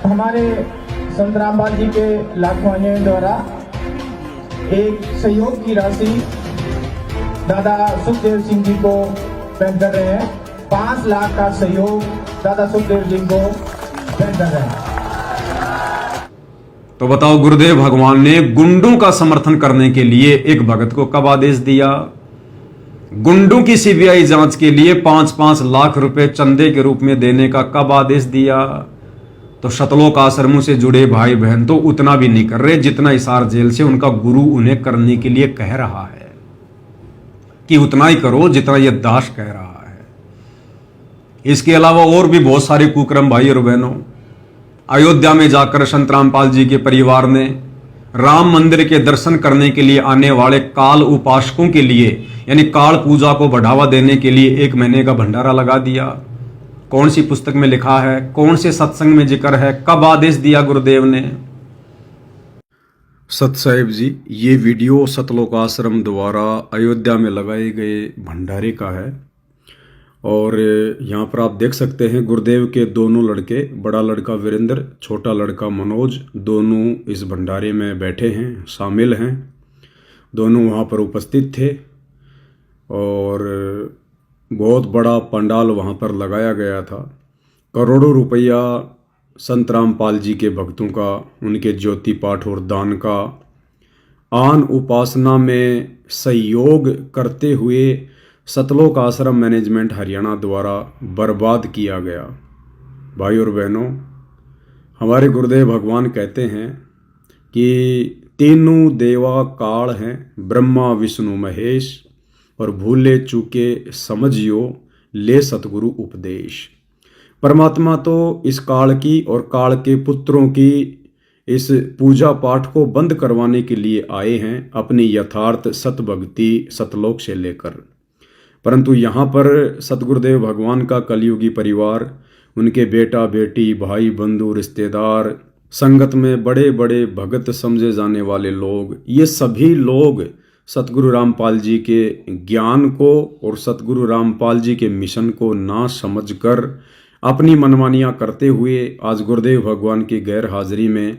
हमारे संत रामपाल जी के लाखों अनुयायियों द्वारा एक सहयोग की राशि दादा सुखदेव सिंह जी को पेश कर रहे हैं। 5 लाख का सहयोग दादा सुखदेव जी को पेश कर रहे हैं।
तो बताओ, गुरुदेव भगवान ने गुंडों का समर्थन करने के लिए एक भगत को कब आदेश दिया? गुंडों की सीबीआई जांच के लिए 5-5 लाख रुपए चंदे के रूप में देने का कब आदेश दिया? तो सतलोक आश्रमों से जुड़े भाई बहन तो उतना भी नहीं कर रहे जितना हिसार जेल से उनका गुरु उन्हें करने के लिए कह रहा है कि उतना ही करो जितना यह दास कह रहा है। इसके अलावा और भी बहुत सारे कुक्रम भाई और बहनों, अयोध्या में जाकर संत रामपाल जी के परिवार ने राम मंदिर के दर्शन करने के लिए आने वाले काल उपासकों के लिए, यानी काल पूजा को बढ़ावा देने के लिए 1 महीने का भंडारा लगा दिया। कौन सी पुस्तक में लिखा है, कौन से सत्संग में जिक्र है, कब आदेश दिया गुरुदेव ने? सत साहिब जी, ये वीडियो सतलोक आश्रम द्वारा अयोध्या में लगाए गए भंडारे का है। और यहाँ पर आप देख सकते हैं गुरुदेव के दोनों लड़के, बड़ा लड़का वीरेंद्र, छोटा लड़का मनोज, दोनों इस भंडारे में बैठे हैं, शामिल हैं। दोनों वहाँ पर उपस्थित थे और बहुत बड़ा पंडाल वहाँ पर लगाया गया था। करोड़ों रुपया संत रामपाल जी के भक्तों का, उनके ज्योति पाठ और दान का आन उपासना में सहयोग करते हुए सतलोक आश्रम मैनेजमेंट हरियाणा द्वारा बर्बाद किया गया। भाई और बहनों, हमारे गुरुदेव भगवान कहते हैं कि तीनों देवा काल हैं, ब्रह्मा विष्णु महेश, और भूले चूके समझियो ले सतगुरु उपदेश। परमात्मा तो इस काल की और काल के पुत्रों की इस पूजा पाठ को बंद करवाने के लिए आए हैं, अपनी यथार्थ सतभक्ति सतलोक से लेकर। परंतु यहाँ पर सतगुरुदेव भगवान का कलयुगी परिवार, उनके बेटा बेटी, भाई बंधु, रिश्तेदार, संगत में बड़े बड़े भगत समझे जाने वाले लोग, ये सभी लोग सतगुरु रामपाल जी के ज्ञान को और सतगुरु रामपाल जी के मिशन को ना समझकर अपनी मनमानियां करते हुए आज गुरुदेव भगवान की गैर हाजिरी में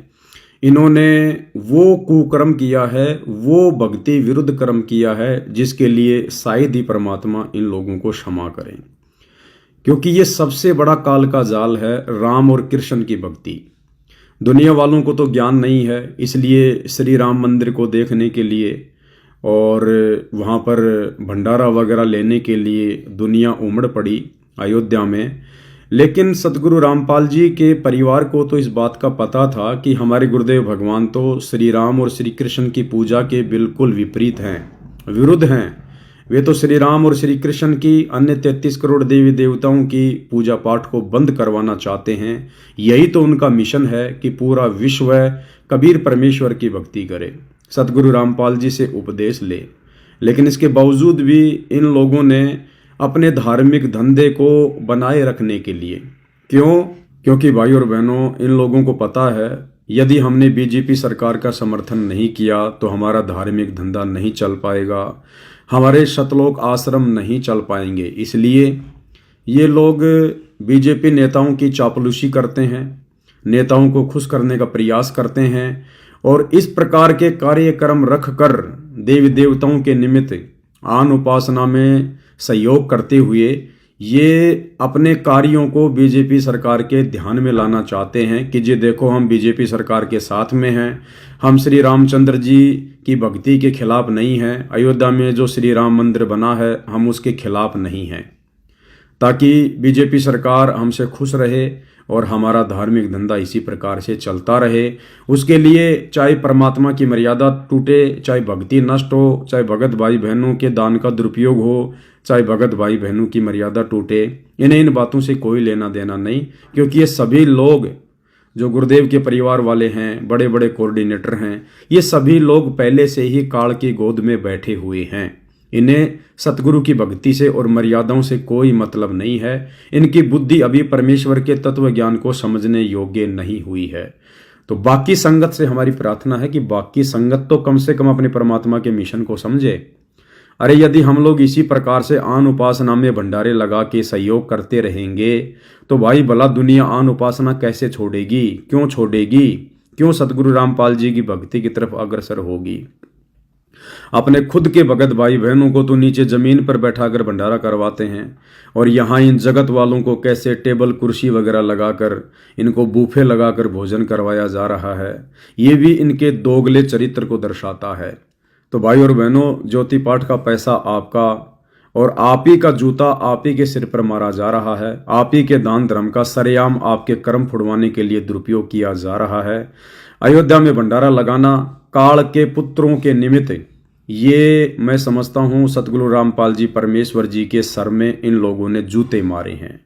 इन्होंने वो कुकर्म किया है, वो भक्ति विरुद्ध कर्म किया है, जिसके लिए शायद ही परमात्मा इन लोगों को क्षमा करें। क्योंकि ये सबसे बड़ा काल का जाल है, राम और कृष्ण की भक्ति। दुनिया वालों को तो ज्ञान नहीं है, इसलिए श्री राम मंदिर को देखने के लिए और वहाँ पर भंडारा वगैरह लेने के लिए दुनिया उमड़ पड़ी अयोध्या में। लेकिन सतगुरु रामपाल जी के परिवार को तो इस बात का पता था कि हमारे गुरुदेव भगवान तो श्री राम और श्री कृष्ण की पूजा के बिल्कुल विपरीत हैं, विरुद्ध हैं। वे तो श्री राम और श्री कृष्ण की अन्य 33 करोड़ देवी देवताओं की पूजा पाठ को बंद करवाना चाहते हैं। यही तो उनका मिशन है कि पूरा विश्व कबीर परमेश्वर की भक्ति करे, सतगुरु रामपाल जी से उपदेश ले। लेकिन इसके बावजूद भी इन लोगों ने अपने धार्मिक धंधे को बनाए रखने के लिए, क्योंकि भाई और बहनों, इन लोगों को पता है यदि हमने बीजेपी सरकार का समर्थन नहीं किया तो हमारा धार्मिक धंधा नहीं चल पाएगा, हमारे सतलोक आश्रम नहीं चल पाएंगे। इसलिए ये लोग बीजेपी नेताओं की चापलूसी करते हैं, नेताओं को खुश करने का प्रयास करते हैं और इस प्रकार के कार्यक्रम रखकर देवी देवताओं के निमित्त आन उपासना में सहयोग करते हुए ये अपने कार्यों को बीजेपी सरकार के ध्यान में लाना चाहते हैं कि जी देखो हम बीजेपी सरकार के साथ में हैं, हम श्री रामचंद्र जी की भक्ति के खिलाफ नहीं हैं, अयोध्या में जो श्री राम मंदिर बना है हम उसके खिलाफ नहीं हैं, ताकि बीजेपी सरकार हमसे खुश रहे और हमारा धार्मिक धंधा इसी प्रकार से चलता रहे। उसके लिए चाहे परमात्मा की मर्यादा टूटे, चाहे भक्ति नष्ट हो, चाहे भगत भाई बहनों के दान का दुरुपयोग हो, चाहे भगत भाई बहनों की मर्यादा टूटे, इन्हें इन बातों से कोई लेना देना नहीं, क्योंकि ये सभी लोग जो गुरुदेव के परिवार वाले हैं, बड़े बड़े कोऑर्डिनेटर हैं, ये सभी लोग पहले से ही काल की गोद में बैठे हुए हैं। इन्हें सतगुरु की भक्ति से और मर्यादाओं से कोई मतलब नहीं है। इनकी बुद्धि अभी परमेश्वर के तत्व ज्ञान को समझने योग्य नहीं हुई है। तो बाकी संगत से हमारी प्रार्थना है कि बाकी संगत तो कम से कम अपने परमात्मा के मिशन को समझे। अरे यदि हम लोग इसी प्रकार से आन उपासना में भंडारे लगा के सहयोग करते रहेंगे तो भाई भला दुनिया आन उपासना कैसे छोड़ेगी, क्यों छोड़ेगी, क्यों सतगुरु रामपाल जी की भक्ति की तरफ अग्रसर होगी। अपने खुद के भगत भाई बहनों को तो नीचे जमीन पर बैठाकर भंडारा करवाते हैं और यहाँ इन जगत वालों को कैसे टेबल कुर्सी वगैरह लगाकर, इनको बूफे लगाकर भोजन करवाया जा रहा है। ये भी इनके दोगले चरित्र को दर्शाता है। तो भाई और बहनों, ज्योति पाठ का पैसा आपका और आप ही का जूता आप ही के सिर पर मारा जा रहा है। आप ही के दान धर्म का सरेआम आपके कर्म फुड़वाने के लिए दुरुपयोग किया जा रहा है। अयोध्या में भंडारा लगाना काल के पुत्रों के निमित्त, ये मैं समझता हूँ सतगुरु रामपाल जी परमेश्वर जी के सर में इन लोगों ने जूते मारे हैं।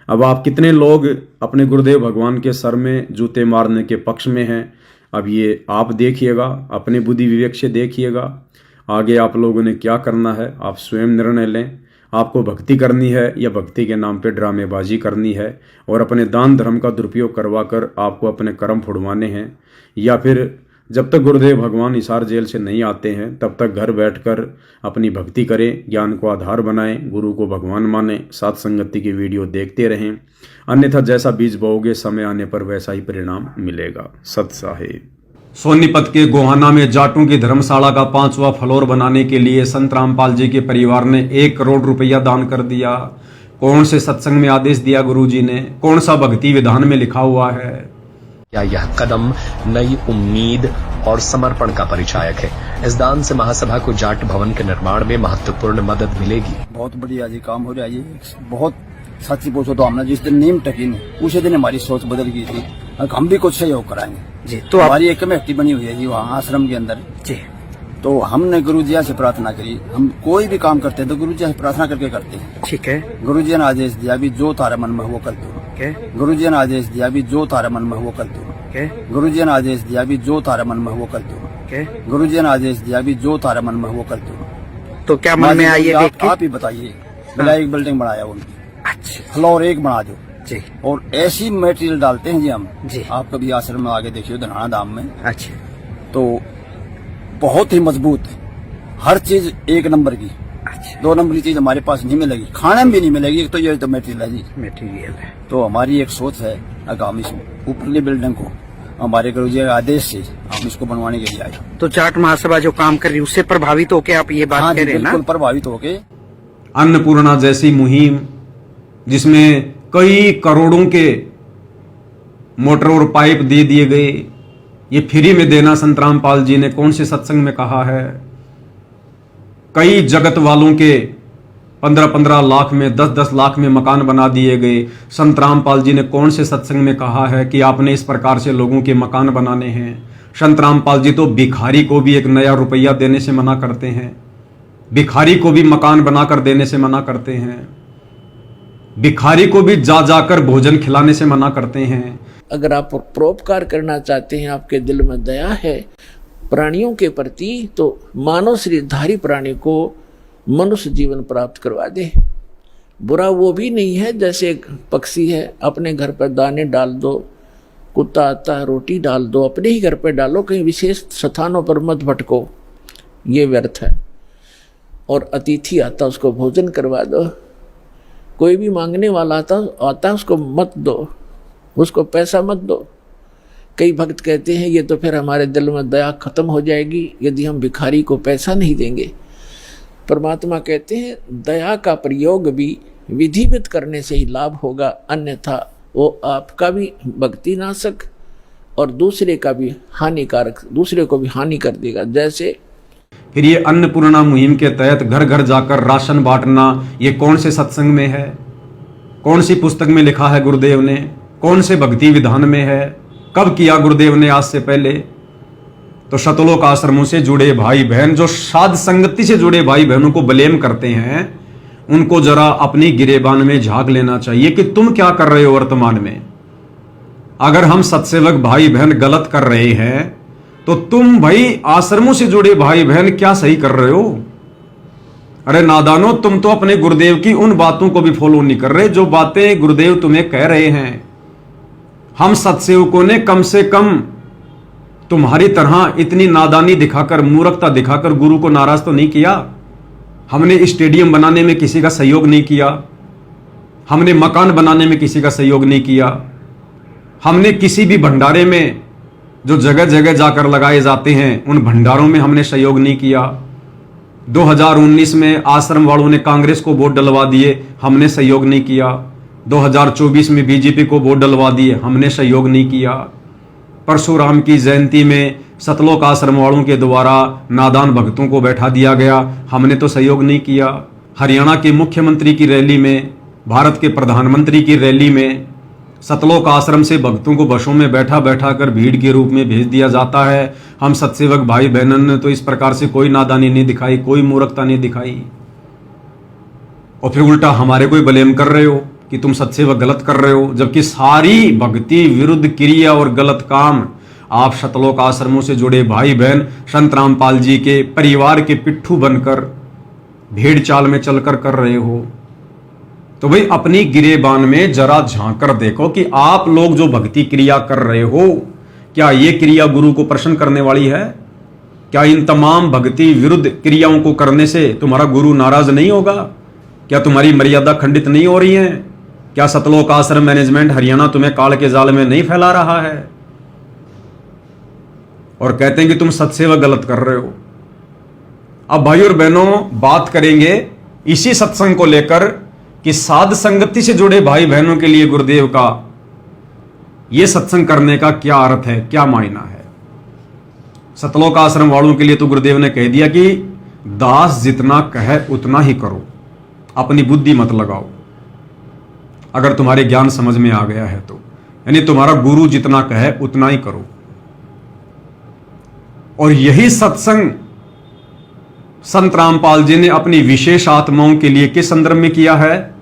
अब आप कितने लोग अपने गुरुदेव भगवान के सर में जूते मारने के पक्ष में हैं, अब ये आप देखिएगा, अपने बुद्धि विवेक से देखिएगा। आगे आप लोगों ने क्या करना है आप स्वयं निर्णय लें। आपको भक्ति करनी है या भक्ति के नाम पे ड्रामेबाजी करनी है और अपने दान धर्म का दुरुपयोग करवाकर आपको अपने कर्म फुड़वाने हैं, या फिर जब तक गुरुदेव भगवान हिसार जेल से नहीं आते हैं तब तक घर बैठकर अपनी भक्ति करें, ज्ञान को आधार बनाएं, गुरु को भगवान माने, साथ संगति की वीडियो देखते रहें। अन्यथा जैसा बीज बोओगे समय आने पर वैसा ही परिणाम मिलेगा। सत साहिब। सोनीपत के गोहाना में जाटों की धर्मशाला का 5वां फ्लोर बनाने के लिए संत रामपाल जी के परिवार ने 1 करोड़ रुपया दान कर दिया। कौन से सत्संग में आदेश दिया गुरु जी ने, कौन सा भक्ति विधान में लिखा हुआ है।
क्या यह कदम नई उम्मीद और समर्पण का परिचायक है। इस दान से महासभा को जाट भवन के निर्माण में महत्वपूर्ण मदद मिलेगी।
बहुत बढ़िया जी काम हो रहा है। ये बहुत सच्ची पूछो तो हमने जिस दिन नींव टकी उसी दिन हमारी सोच बदल गई थी, हम भी कुछ सहयोग कराएंगे जी। तो हमारी एक कमेटी बनी हुई है जी वहाँ आश्रम के अंदर जी। तो हमने गुरु जी से प्रार्थना करी, हम कोई भी काम करते हैं तो गुरु जी से प्रार्थना करके करते हैं। ठीक है। गुरु जी ने आदेश दिया भी जो तारे मन में वो कर दो। गुरु जी ने आदेश दिया भी जो तारे मन में वो कर दो। गुरु जी ने आदेश दिया भी जो तारे मन में वो कर दो। गुरु जी ने आदेश दिया भी जो तारे मन में वो कर दो। तो क्या मन में आई आप ही बताइए। बिना एक बिल्डिंग बनाया उनकी, अच्छा फ्लोर 1 बना दो जी। और ऐसी मटेरियल डालते हैं जी हम जी। आप कभी आश्रम में आगे देखिए धनाना धाम में, अच्छा तो बहुत ही मजबूत है, हर चीज 1 नंबर की। अच्छा। 2 नंबर की चीज हमारे पास नहीं मिलेगी, खाने में भी नहीं मिलेगी। तो ये तो मटेरियल है जी, मटेरियल है। तो हमारी एक सोच है आगामी ऊपरली बिल्डिंग को हमारे गुरु जी के आदेश से हम इसको बनवाने के लिए आए। तो जाट महासभा जो काम कर रही है उससे प्रभावित होके आप ये बात कह रहे हैं ना? बिल्कुल प्रभावित होके।
अन्नपूर्णा जैसी मुहिम जिसमें कई करोड़ों के मोटर और पाइप दे दिए गए, ये फ्री में देना संत रामपाल जी ने कौन से सत्संग में कहा है। कई जगत वालों के 15-15 लाख में 10-10 लाख में मकान बना दिए गए। संत रामपाल जी ने कौन से सत्संग में कहा है कि आपने इस प्रकार से लोगों के मकान बनाने हैं। संत रामपाल जी तो भिखारी को भी 1 नया रुपया देने से मना करते हैं, भिखारी को भी मकान बनाकर देने से मना करते हैं, भिखारी को भी जा जाकर भोजन खिलाने से मना करते हैं।
अगर आप परोपकार करना चाहते हैं, आपके दिल में दया है प्राणियों के प्रति, तो मानव शरीरधारी प्राणी को मनुष्य जीवन प्राप्त करवा दे। बुरा वो भी नहीं है जैसे एक पक्षी है, अपने घर पर दाने डाल दो, कुत्ता आता है रोटी डाल दो, अपने ही घर पर डालो, कहीं विशेष स्थानों पर मत भटको, ये व्यर्थ है। और अतिथि आता उसको भोजन करवा दो, कोई भी मांगने वाला आता उसको मत दो, उसको पैसा मत दो, कई भक्त कहते हैं ये तो फिर हमारे दिल में दया खत्म हो जाएगी यदि हम भिखारी को पैसा नहीं देंगे। परमात्मा कहते हैं दया का प्रयोग भी विधिवत करने से ही लाभ होगा, अन्यथा वो आपका भी भक्ति नाशक और दूसरे का भी हानिकारक, दूसरे को भी हानि कर देगा। जैसे
फिर ये अन्नपूर्णा मुहिम के तहत घर घर जाकर राशन बांटना, ये कौन से सत्संग में है, कौन सी पुस्तक में लिखा है गुरुदेव ने, कौन से भक्ति विधान में है, कब किया गुरुदेव ने आज से पहले? तो शतलोक आश्रमों से जुड़े भाई बहन, जो साध संगति से जुड़े भाई बहनों को ब्लेम करते हैं, उनको जरा अपनी गिरेबान में झांक लेना चाहिए कि तुम क्या कर रहे हो वर्तमान में। अगर हम सत्सेवक भाई बहन गलत कर रहे हैं तो तुम भाई आश्रमों से जुड़े भाई बहन क्या सही कर रहे हो? अरे नादानो, तुम तो अपने गुरुदेव की उन बातों को भी फॉलो नहीं कर रहे जो बातें गुरुदेव तुम्हें कह रहे हैं। हम सत्सेवकों ने कम से कम तुम्हारी तरह इतनी नादानी दिखाकर, मूर्खता दिखाकर गुरु को नाराज तो नहीं किया। हमने स्टेडियम बनाने में किसी का सहयोग नहीं किया, हमने मकान बनाने में किसी का सहयोग नहीं किया, हमने किसी भी भंडारे में जो जगह जगह जाकर लगाए जाते हैं उन भंडारों में हमने सहयोग नहीं किया। 2019 में आश्रम वालों ने कांग्रेस को वोट डलवा दिए, हमने सहयोग नहीं किया। 2024 में बीजेपी को वोट डलवा दिए, हमने सहयोग नहीं किया। परशुराम की जयंती में सतलोक आश्रम वालों के द्वारा नादान भक्तों को बैठा दिया गया, हमने तो सहयोग नहीं किया। हरियाणा के मुख्यमंत्री की रैली में, भारत के प्रधानमंत्री की रैली में सतलोक आश्रम से भक्तों को बसों में बैठा बैठा कर भीड़ के रूप में भेज दिया जाता है। हम सत्सेवक भाई बहनों ने तो इस प्रकार से कोई नादानी नहीं दिखाई, कोई मूर्खता नहीं दिखाई, और फिर उल्टा हमारे को ब्लेम कर रहे हो कि तुम सत्सेवक गलत कर रहे हो, जबकि सारी भक्ति विरुद्ध क्रिया और गलत काम आप सतलोक आश्रमों से जुड़े भाई बहन संत रामपाल जी के परिवार के पिट्ठू बनकर भेड़ चाल में चलकर कर रहे हो। तो भाई अपनी गिरेबान में जरा झांक कर देखो कि आप लोग जो भक्ति क्रिया कर रहे हो, क्या ये क्रिया गुरु को प्रसन्न करने वाली है? क्या इन तमाम भक्ति विरुद्ध क्रियाओं को करने से तुम्हारा गुरु नाराज नहीं होगा? क्या तुम्हारी मर्यादा खंडित नहीं हो रही है? क्या सतलोक आश्रम मैनेजमेंट हरियाणा तुम्हें काल के जाल में नहीं फैला रहा है और कहते हैं कि तुम सत्सेवक गलत कर रहे हो? अब भाई और बहनों, बात करेंगे इसी सत्संग को लेकर कि साध संगति से जुड़े भाई बहनों के लिए गुरुदेव का यह सत्संग करने का क्या अर्थ है, क्या मायना है। सतलोक आश्रम वालों के लिए तो गुरुदेव ने कह दिया कि दास जितना कहे उतना ही करो, अपनी बुद्धि मत लगाओ। अगर तुम्हारे ज्ञान समझ में आ गया है तो, यानी तुम्हारा गुरु जितना कहे उतना ही करो। और यही सत्संग संत रामपाल जी ने अपनी विशेष आत्माओं के लिए किस संदर्भ में किया है?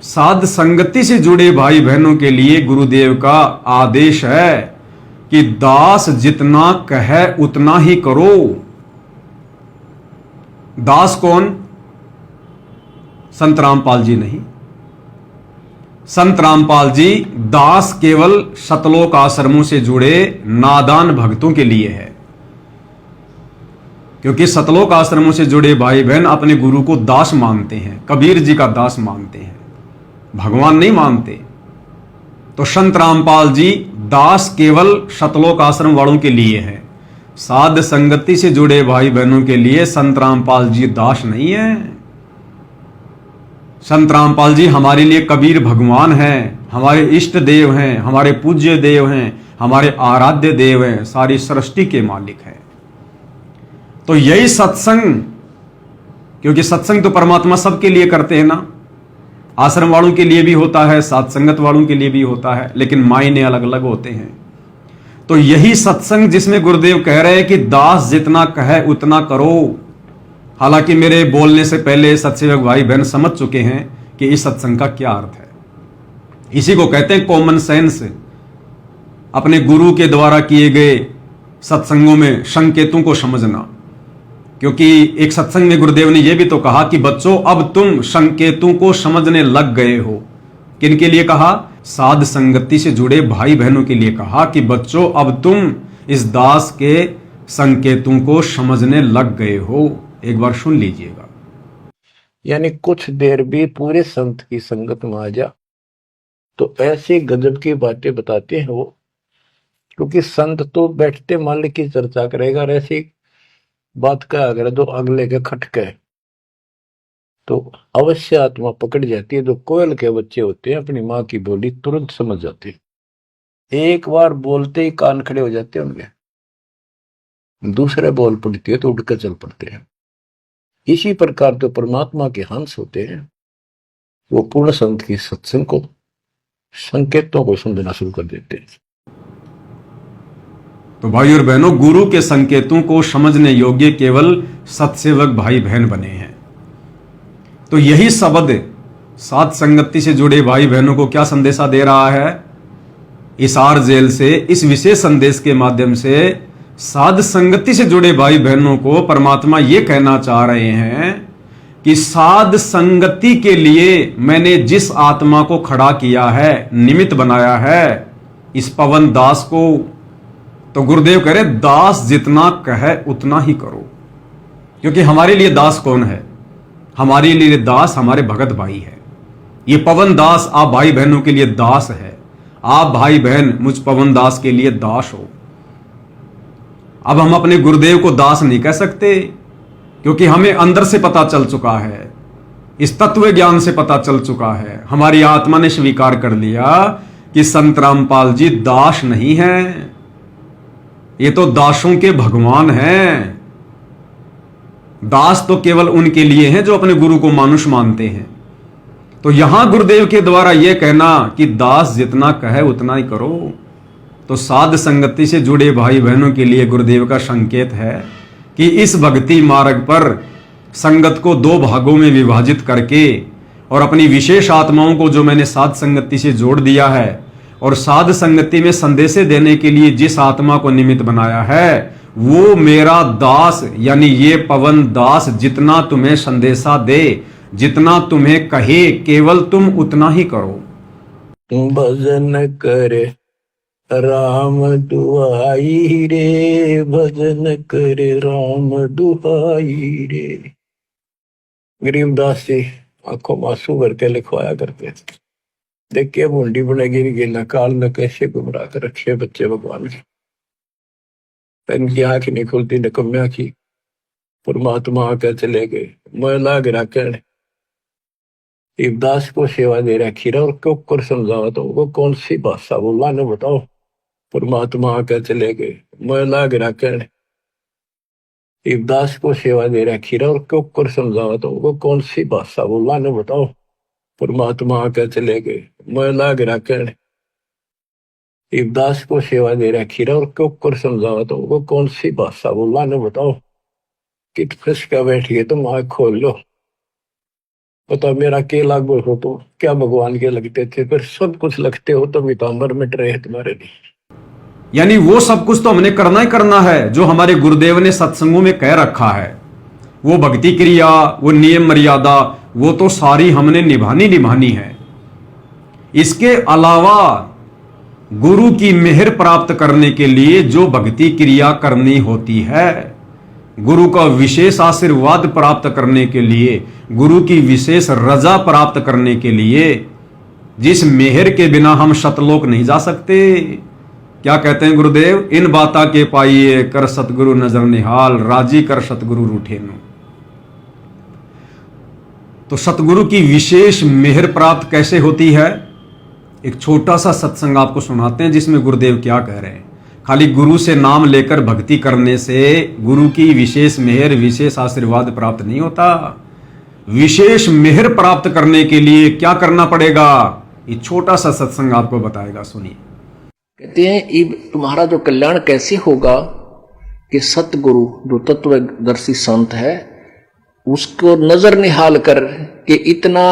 साध संगति से जुड़े भाई बहनों के लिए गुरुदेव का आदेश है कि दास जितना कहे उतना ही करो। दास कौन? संत रामपाल जी नहीं। संत रामपाल जी दास केवल सतलोक आश्रमों से जुड़े नादान भक्तों के लिए है, क्योंकि सतलोक आश्रमों से जुड़े भाई बहन अपने गुरु को दास मानते हैं, कबीर जी का दास मानते हैं, भगवान नहीं मानते। तो संत रामपाल जी दास केवल सतलोक आश्रम वालों के लिए है। साध संगति से जुड़े भाई बहनों के लिए संत रामपाल जी दास नहीं है। संत रामपाल जी हमारे लिए कबीर भगवान हैं, हमारे इष्ट देव हैं, हमारे पूज्य देव हैं, हमारे आराध्य देव हैं, सारी सृष्टि के मालिक हैं। तो यही सत्संग, क्योंकि सत्संग तो परमात्मा सबके लिए करते हैं ना, आश्रम वालों के लिए भी होता है, साथ संगत वालों के लिए भी होता है, लेकिन मायने अलग अलग होते हैं। तो यही सत्संग जिसमें गुरुदेव कह रहे हैं कि दास जितना कहे उतना करो। हालांकि मेरे बोलने से पहले सत्सेवक भाई बहन समझ चुके हैं कि इस सत्संग का क्या अर्थ है। इसी को कहते हैं कॉमन सेंस। अपने गुरु के द्वारा किए गए सत्संगों में संकेतों को समझना, क्योंकि एक सत्संग में गुरुदेव ने यह भी तो कहा कि बच्चों अब तुम संकेतों को समझने लग गए हो। किनके लिए कहा? साध संगति से जुड़े भाई बहनों के लिए कहा कि बच्चों अब तुम इस दास के संकेतों को समझने लग गए हो। एक बार सुन लीजिएगा।
यानी कुछ देर भी पूरे संत की संगत में आ जा तो ऐसे गजब की बातें बताते हैं वो क्योंकि संत तो बैठते मालिक की चर्चा करेगा, और ऐसी बात का अगर जो अगले के खटके तो अवश्य आत्मा पकड़ जाती है। जो कोयल के बच्चे होते हैं अपनी माँ की बोली तुरंत समझ जाते हैं, एक बार बोलते ही कान खड़े हो जाते हैं उनके, दूसरे बोल पड़ती है तो उड़कर चल पड़ते हैं। इसी प्रकार जो परमात्मा के हंस होते हैं वो पूर्ण संत की सत्संग को, संकेतों को समझना शुरू कर देते हैं।
तो भाई और बहनों, गुरु के संकेतों को समझने योग्य केवल सत्सेवक भाई बहन बने हैं। तो यही शब्द साध संगति से जुड़े भाई बहनों को क्या संदेशा दे रहा है? इसार जेल से इस विशेष संदेश के माध्यम से साध संगति से जुड़े भाई बहनों को परमात्मा ये कहना चाह रहे हैं कि साध संगति के लिए मैंने जिस आत्मा को खड़ा किया है, निमित्त बनाया है, इस पवन दास को, तो गुरुदेव कह रहे दास जितना कहे उतना ही करो। क्योंकि हमारे लिए दास कौन है? हमारे लिए दास हमारे भगत भाई है। ये पवन दास आप भाई बहनों के लिए दास है। आप भाई बहन मुझ पवन दास के लिए दास हो। अब हम अपने गुरुदेव को दास नहीं कह सकते, क्योंकि हमें अंदर से पता चल चुका है, इस तत्व ज्ञान से पता चल चुका है, हमारी आत्मा ने स्वीकार कर लिया कि संत रामपाल जी दास नहीं हैं, ये तो दासों के भगवान हैं। दास तो केवल उनके लिए हैं जो अपने गुरु को मानुष मानते हैं। तो यहां गुरुदेव के द्वारा यह कहना कि दास जितना कहे उतना ही करो, तो साध संगति से जुड़े भाई बहनों के लिए गुरुदेव का संकेत है कि इस भक्ति मार्ग पर संगत को दो भागों में विभाजित करके और अपनी विशेष आत्माओं को जो मैंने साध संगति से जोड़ दिया है और साध संगति में संदेशे देने के लिए जिस आत्मा को निमित्त बनाया है, वो मेरा दास यानी ये पवन दास जितना तुम्हें संदेशा दे, जितना तुम्हें कहे, केवल तुम उतना ही करो।
भजन करे राम दुहाई रे, भजन करे राम दुहाई रे। गरीबदास जी आंखों में आंसू भर के लिखवाया करते, देखिए बूंदी बने गिर गिला काल न कैसे गुमराह कर रखे बच्चे भगवान के। इनकी आंख नहीं खुलती निकम्या की, परमात्मा आकर चले गए मैं लाग राकण। इब्दास को सेवा दे रखी रहा और क्यों कर समझावा तो वो कौन सी भाषा बोला न बताओ। परमात्मा आकर चले गए मैं लाग राकण। इब्दास को सेवा दे रखी रहा और क्यों कर समझावा तो वो कौन सी भाषा बोला न बताओ। परमात्मा आकर चले गए मैं लाग राकण। इब्दास को सेवा दे रखी रहा और क्यों कर समझावा तो वो कौन सी भाषा बोला न बताओ। कित फंसका बैठिए तुम आँख खोल लो, पता मेरा के लागू हो तो क्या भगवान के लगते थे, फिर सब कुछ लगते हो तो मितांबर मिट रहे तुम्हारे लिए।
यानी वो सब कुछ तो हमने करना ही करना है जो हमारे गुरुदेव ने सत्संगों में कह रखा है। वो भक्ति क्रिया, वो नियम मर्यादा, वो तो सारी हमने निभानी है। इसके अलावा गुरु की मेहर प्राप्त करने के लिए जो भक्ति क्रिया करनी होती है, गुरु का विशेष आशीर्वाद प्राप्त करने के लिए, गुरु की विशेष रजा प्राप्त करने के लिए, जिस मेहर के बिना हम शतलोक नहीं जा सकते। क्या कहते हैं गुरुदेव? इन बाता के पाइए कर सतगुरु नजर निहाल, राजी कर सतगुरु रूठेनु। तो सतगुरु की विशेष मेहर प्राप्त कैसे होती है? एक छोटा सा सत्संग आपको सुनाते हैं जिसमें गुरुदेव क्या कह रहे हैं। खाली गुरु से नाम लेकर भक्ति करने से गुरु की विशेष मेहर, विशेष आशीर्वाद प्राप्त नहीं होता। विशेष मेहर प्राप्त करने के लिए क्या करना पड़ेगा, ये छोटा सा सत्संग आपको बताएगा, सुनिए।
कहते हैं तुम्हारा जो कल्याण कैसे होगा कि सतगुरु जो तत्वदर्शी संत है उसको नजर निहाल कर के इतना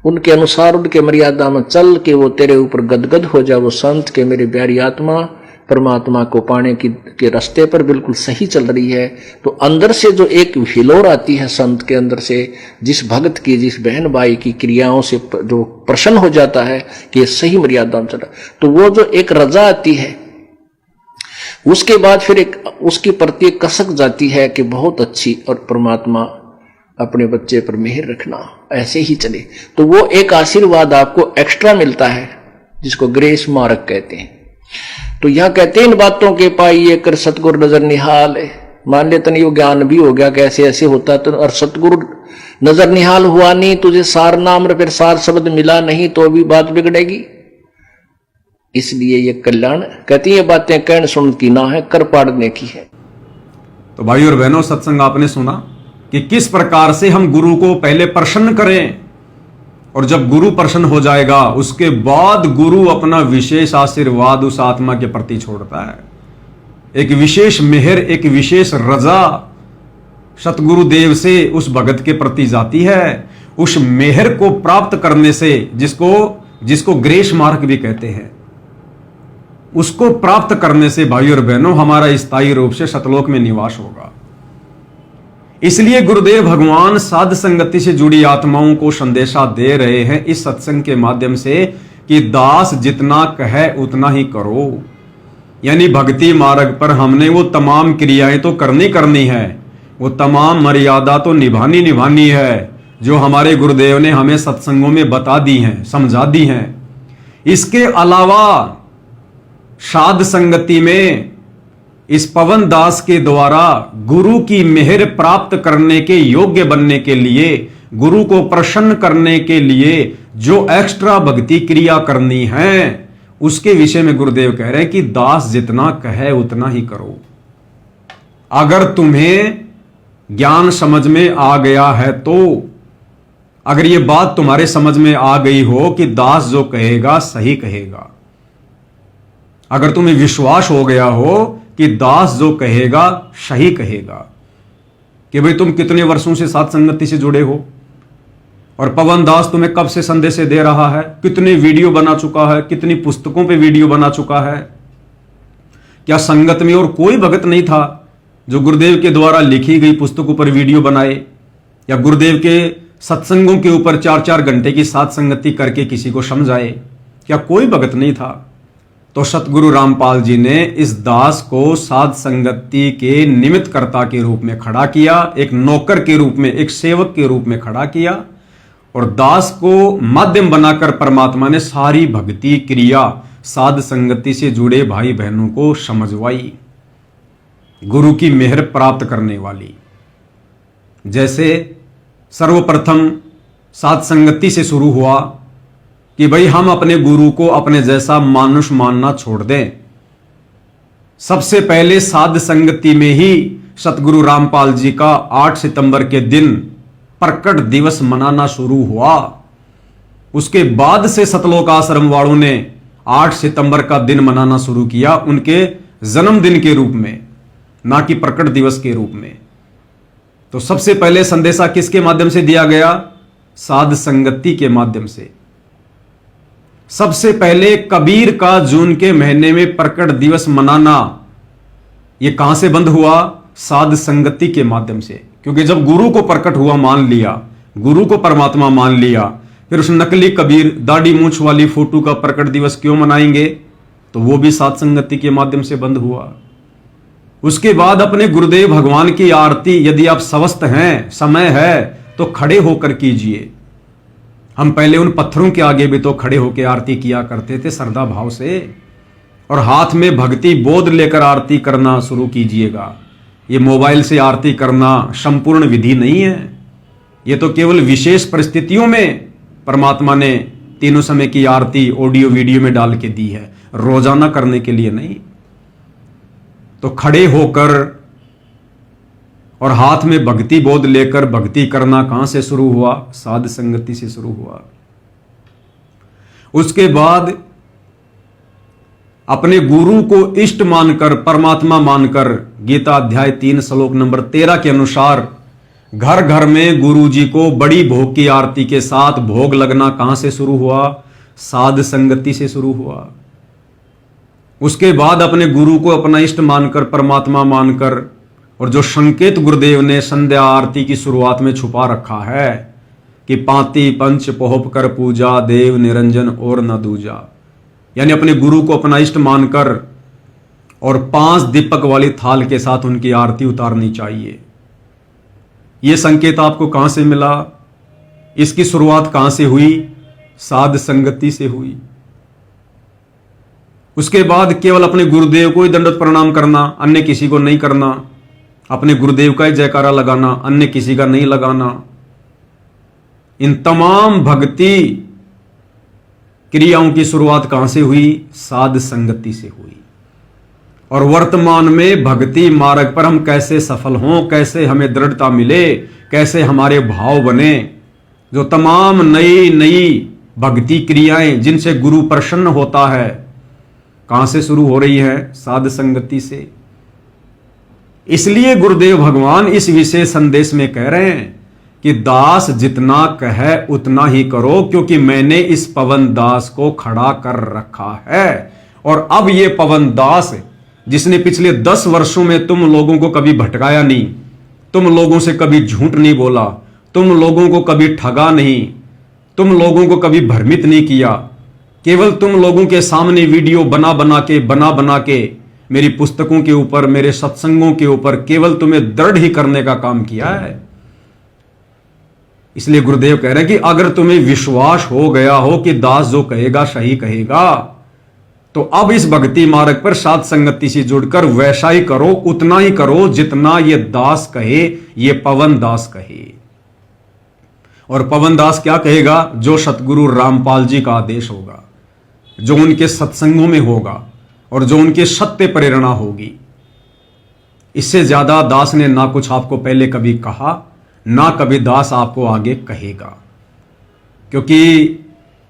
उनके अनुसार उनके मर्यादा में चल के वो तेरे ऊपर गदगद हो जाए। वो संत के मेरी प्यारी आत्मा परमात्मा को पाने के रास्ते पर बिल्कुल सही चल रही है। तो अंदर से जो एक हिलोर आती है संत के अंदर से, जिस भक्त की, जिस बहन भाई की क्रियाओं से जो प्रसन्न हो जाता है कि सही मर्यादा में चला, तो वो जो एक रजा आती है उसके बाद फिर एक उसके प्रति एक कसक जाती है कि बहुत अच्छी, और परमात्मा अपने बच्चे पर मेहर रखना, ऐसे ही चले। तो वो एक आशीर्वाद आपको एक्स्ट्रा मिलता है जिसको ग्रेस मार्क कहते हैं। तो यहां कहते हैं इन बातों के पाइए कर सतगुरु नजर निहाल है। मान ले तन ज्ञान भी हो गया कैसे ऐसे होता तो, और सतगुरु नजर निहाल हुआ नहीं, तुझे सार नाम और फिर सार शब्द मिला नहीं तो भी बात बिगड़ेगी। इसलिए ये कल्याण कहती है बातें कहन सुन की ना है, कर पाड़ने की है।
तो भाई और बहनों, सत्संग आपने सुना कि किस प्रकार से हम गुरु को पहले प्रसन्न करें, और जब गुरु प्रसन्न हो जाएगा उसके बाद गुरु अपना विशेष आशीर्वाद उस आत्मा के प्रति छोड़ता है। एक विशेष मेहर, एक विशेष रजा सतगुरुदेव से उस भगत के प्रति जाती है। उस मेहर को प्राप्त करने से, जिसको ग्रेस मार्क भी कहते हैं, उसको प्राप्त करने से भाई और बहनों हमारा स्थायी रूप से सतलोक में निवास होगा। इसलिए गुरुदेव भगवान साध संगति से जुड़ी आत्माओं को संदेशा दे रहे हैं इस सत्संग के माध्यम से कि दास जितना कहे उतना ही करो। यानी भक्ति मार्ग पर हमने वो तमाम क्रियाएं तो करनी है, वो तमाम मर्यादा तो निभानी है जो हमारे गुरुदेव ने हमें सत्संगों में बता दी हैं, समझा दी हैं। इसके अलावा साध संगति में इस पवन दास के द्वारा गुरु की मेहर प्राप्त करने के योग्य बनने के लिए, गुरु को प्रसन्न करने के लिए जो एक्स्ट्रा भक्ति क्रिया करनी है, उसके विषय में गुरुदेव कह रहे हैं कि दास जितना कहे उतना ही करो। अगर तुम्हें ज्ञान समझ में आ गया है तो, अगर ये बात तुम्हारे समझ में आ गई हो कि दास जो कहेगा सही कहेगा, अगर तुम्हें विश्वास हो गया हो कि दास जो कहेगा सही कहेगा, कि भाई तुम कितने वर्षों से साथ संगति से जुड़े हो और पवन दास तुम्हें कब से संदेश दे रहा है, कितने वीडियो बना चुका है, कितनी पुस्तकों पे वीडियो बना चुका है। क्या संगत में और कोई भगत नहीं था जो गुरुदेव के द्वारा लिखी गई पुस्तकों पर वीडियो बनाए, या गुरुदेव के सत्संगों के ऊपर 4-4 घंटे की साथ संगति करके किसी को समझाए? क्या कोई भगत नहीं था? तो सतगुरु रामपाल जी ने इस दास को साध संगति के निमित्त कर्ता के रूप में खड़ा किया, एक नौकर के रूप में, एक सेवक के रूप में खड़ा किया, और दास को माध्यम बनाकर परमात्मा ने सारी भक्ति क्रिया साध संगति से जुड़े भाई बहनों को समझवाई, गुरु की मेहर प्राप्त करने वाली। जैसे सर्वप्रथम साध संगति से शुरू हुआ कि भाई हम अपने गुरु को अपने जैसा मानुष मानना छोड़ दें। सबसे पहले साध संगति में ही सतगुरु रामपाल जी का 8 सितंबर के दिन प्रकट दिवस मनाना शुरू हुआ। उसके बाद से सतलोक आश्रम वालों ने 8 सितंबर का दिन मनाना शुरू किया, उनके जन्मदिन के रूप में, ना कि प्रकट दिवस के रूप में। तो सबसे पहले संदेशा किसके माध्यम से दिया गया? साध संगति के माध्यम से। सबसे पहले कबीर का जून के महीने में प्रकट दिवस मनाना, यह कहां से बंद हुआ? साध संगति के माध्यम से। क्योंकि जब गुरु को प्रकट हुआ मान लिया, गुरु को परमात्मा मान लिया, फिर उस नकली कबीर दाढ़ी मूंछ वाली फोटो का प्रकट दिवस क्यों मनाएंगे? तो वो भी साध संगति के माध्यम से बंद हुआ। उसके बाद अपने गुरुदेव भगवान की आरती, यदि आप स्वस्थ हैं, समय है, तो खड़े होकर कीजिए। हम पहले उन पत्थरों के आगे भी तो खड़े होकर आरती किया करते थे श्रद्धा भाव से, और हाथ में भक्ति बोध लेकर आरती करना शुरू कीजिएगा। ये मोबाइल से आरती करना संपूर्ण विधि नहीं है। ये तो केवल विशेष परिस्थितियों में परमात्मा ने तीनों समय की आरती ऑडियो वीडियो में डाल के दी है, रोजाना करने के लिए नहीं। तो खड़े होकर और हाथ में भक्ति बोध लेकर भक्ति करना कहां से शुरू हुआ? साध संगति से शुरू हुआ। उसके बाद अपने गुरु को इष्ट मानकर, परमात्मा मानकर, गीता अध्याय 3 श्लोक नंबर 13 के अनुसार घर घर में गुरु जी को बड़ी भोग की आरती के साथ भोग लगना कहां से शुरू हुआ? साध संगति से शुरू हुआ। उसके बाद अपने गुरु को अपना इष्ट मानकर, परमात्मा मानकर, और जो संकेत गुरुदेव ने संध्या आरती की शुरुआत में छुपा रखा है कि पांति पंच पोहप कर पूजा, देव निरंजन और न दूजा, यानी अपने गुरु को अपना इष्ट मानकर और 5 दीपक वाली थाल के साथ उनकी आरती उतारनी चाहिए। यह संकेत आपको कहां से मिला? इसकी शुरुआत कहां से हुई? साध संगति से हुई। उसके बाद केवल अपने गुरुदेव को ही दंडवत प्रणाम करना, अन्य किसी को नहीं करना। अपने गुरुदेव का ही जयकारा लगाना, अन्य किसी का नहीं लगाना। इन तमाम भक्ति क्रियाओं की शुरुआत कहां से हुई? साध संगति से हुई। और वर्तमान में भक्ति मार्ग पर हम कैसे सफल हों, कैसे हमें दृढ़ता मिले, कैसे हमारे भाव बने, जो तमाम नई नई भक्ति क्रियाएं जिनसे गुरु प्रसन्न होता है, कहां से शुरू हो रही है? साध संगति से। इसलिए गुरुदेव भगवान इस विशेष संदेश में कह रहे हैं कि दास जितना कहे उतना ही करो, क्योंकि मैंने इस पवन दास को खड़ा कर रखा है। और अब ये पवन दास जिसने पिछले 10 वर्षों में तुम लोगों को कभी भटकाया नहीं, तुम लोगों से कभी झूठ नहीं बोला, तुम लोगों को कभी ठगा नहीं, तुम लोगों को कभी भ्रमित नहीं किया, केवल तुम लोगों के सामने वीडियो बना बना के मेरी पुस्तकों के ऊपर, मेरे सत्संगों के ऊपर केवल तुम्हें दृढ़ ही करने का काम किया है। इसलिए गुरुदेव कह रहे हैं कि अगर तुम्हें विश्वास हो गया हो कि दास जो कहेगा सही कहेगा, तो अब इस भक्ति मार्ग पर साध संगति से जुड़कर वैसा ही करो, उतना ही करो जितना ये दास कहे, ये पवन दास कहे। और पवन दास क्या कहेगा? जो सतगुरु रामपाल जी का आदेश होगा, जो उनके सत्संगों में होगा और जो उनके सत्य प्रेरणा होगी। इससे ज्यादा दास ने ना कुछ आपको पहले कभी कहा, ना कभी दास आपको आगे कहेगा। क्योंकि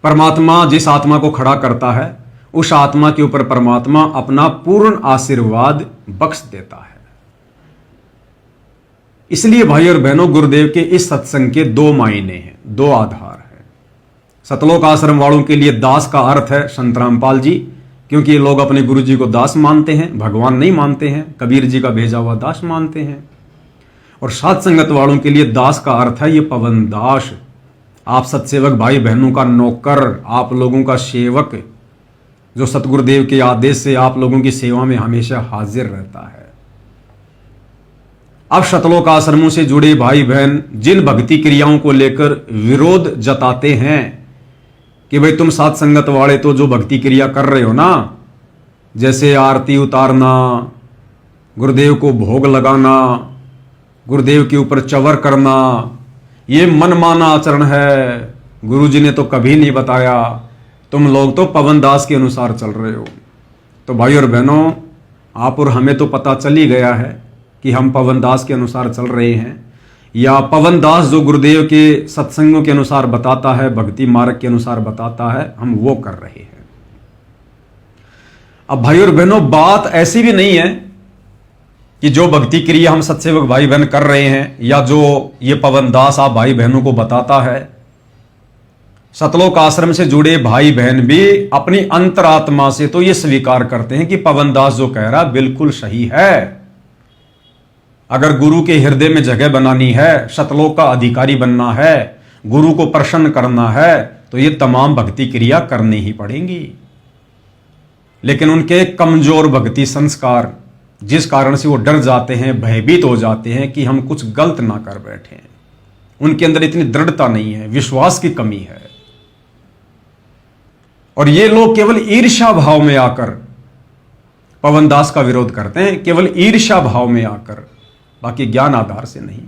परमात्मा जिस आत्मा को खड़ा करता है, उस आत्मा के ऊपर परमात्मा अपना पूर्ण आशीर्वाद बख्श देता है। इसलिए भाई और बहनों, गुरुदेव के इस सत्संग के 2 मायने हैं, 2 आधार हैं। सतलोक आश्रम वालों के लिए दास का अर्थ है संत रामपाल जी, क्योंकि ये लोग अपने गुरु जी को दास मानते हैं, भगवान नहीं मानते हैं, कबीर जी का भेजा हुआ दास मानते हैं। और साध संगत वालों के लिए दास का अर्थ है ये पवन दास, आप सत्सेवक भाई बहनों का नौकर, आप लोगों का सेवक, जो सतगुरुदेव के आदेश से आप लोगों की सेवा में हमेशा हाजिर रहता है। अब सतलोक आश्रमों से जुड़े भाई बहन जिन भक्ति क्रियाओं को लेकर विरोध जताते हैं कि भाई तुम साध संगत वाले तो जो भक्ति क्रिया कर रहे हो ना, जैसे आरती उतारना, गुरुदेव को भोग लगाना, गुरुदेव के ऊपर चवर करना, ये मनमाना आचरण है, गुरुजी ने तो कभी नहीं बताया, तुम लोग तो पवन दास के अनुसार चल रहे हो। तो भाई और बहनों, आप और हमें तो पता चल ही गया है कि हम पवन दास के अनुसार चल रहे हैं, या पवन दास जो गुरुदेव के सत्संगों के अनुसार बताता है, भक्ति मार्ग के अनुसार बताता है, हम वो कर रहे हैं। अब भाई और बहनों, बात ऐसी भी नहीं है कि जो भक्ति क्रिया हम सत्सेवक भाई बहन कर रहे हैं, या जो ये पवन दास आप भाई बहनों को बताता है, सतलोक आश्रम से जुड़े भाई बहन भी अपनी अंतरात्मा से तो ये स्वीकार करते हैं कि पवन दास जो कह रहा बिल्कुल सही है। अगर गुरु के हृदय में जगह बनानी है, सतलोक का अधिकारी बनना है, गुरु को प्रसन्न करना है, तो ये तमाम भक्ति क्रिया करनी ही पड़ेंगी। लेकिन उनके कमजोर भक्ति संस्कार, जिस कारण से वो डर जाते हैं, भयभीत हो जाते हैं कि हम कुछ गलत ना कर बैठे, उनके अंदर इतनी दृढ़ता नहीं है, विश्वास की कमी है। और ये लोग केवल ईर्ष्या भाव में आकर पवन दास का विरोध करते हैं, केवल ईर्ष्या भाव में आकर, बाकी ज्ञान आधार से नहीं।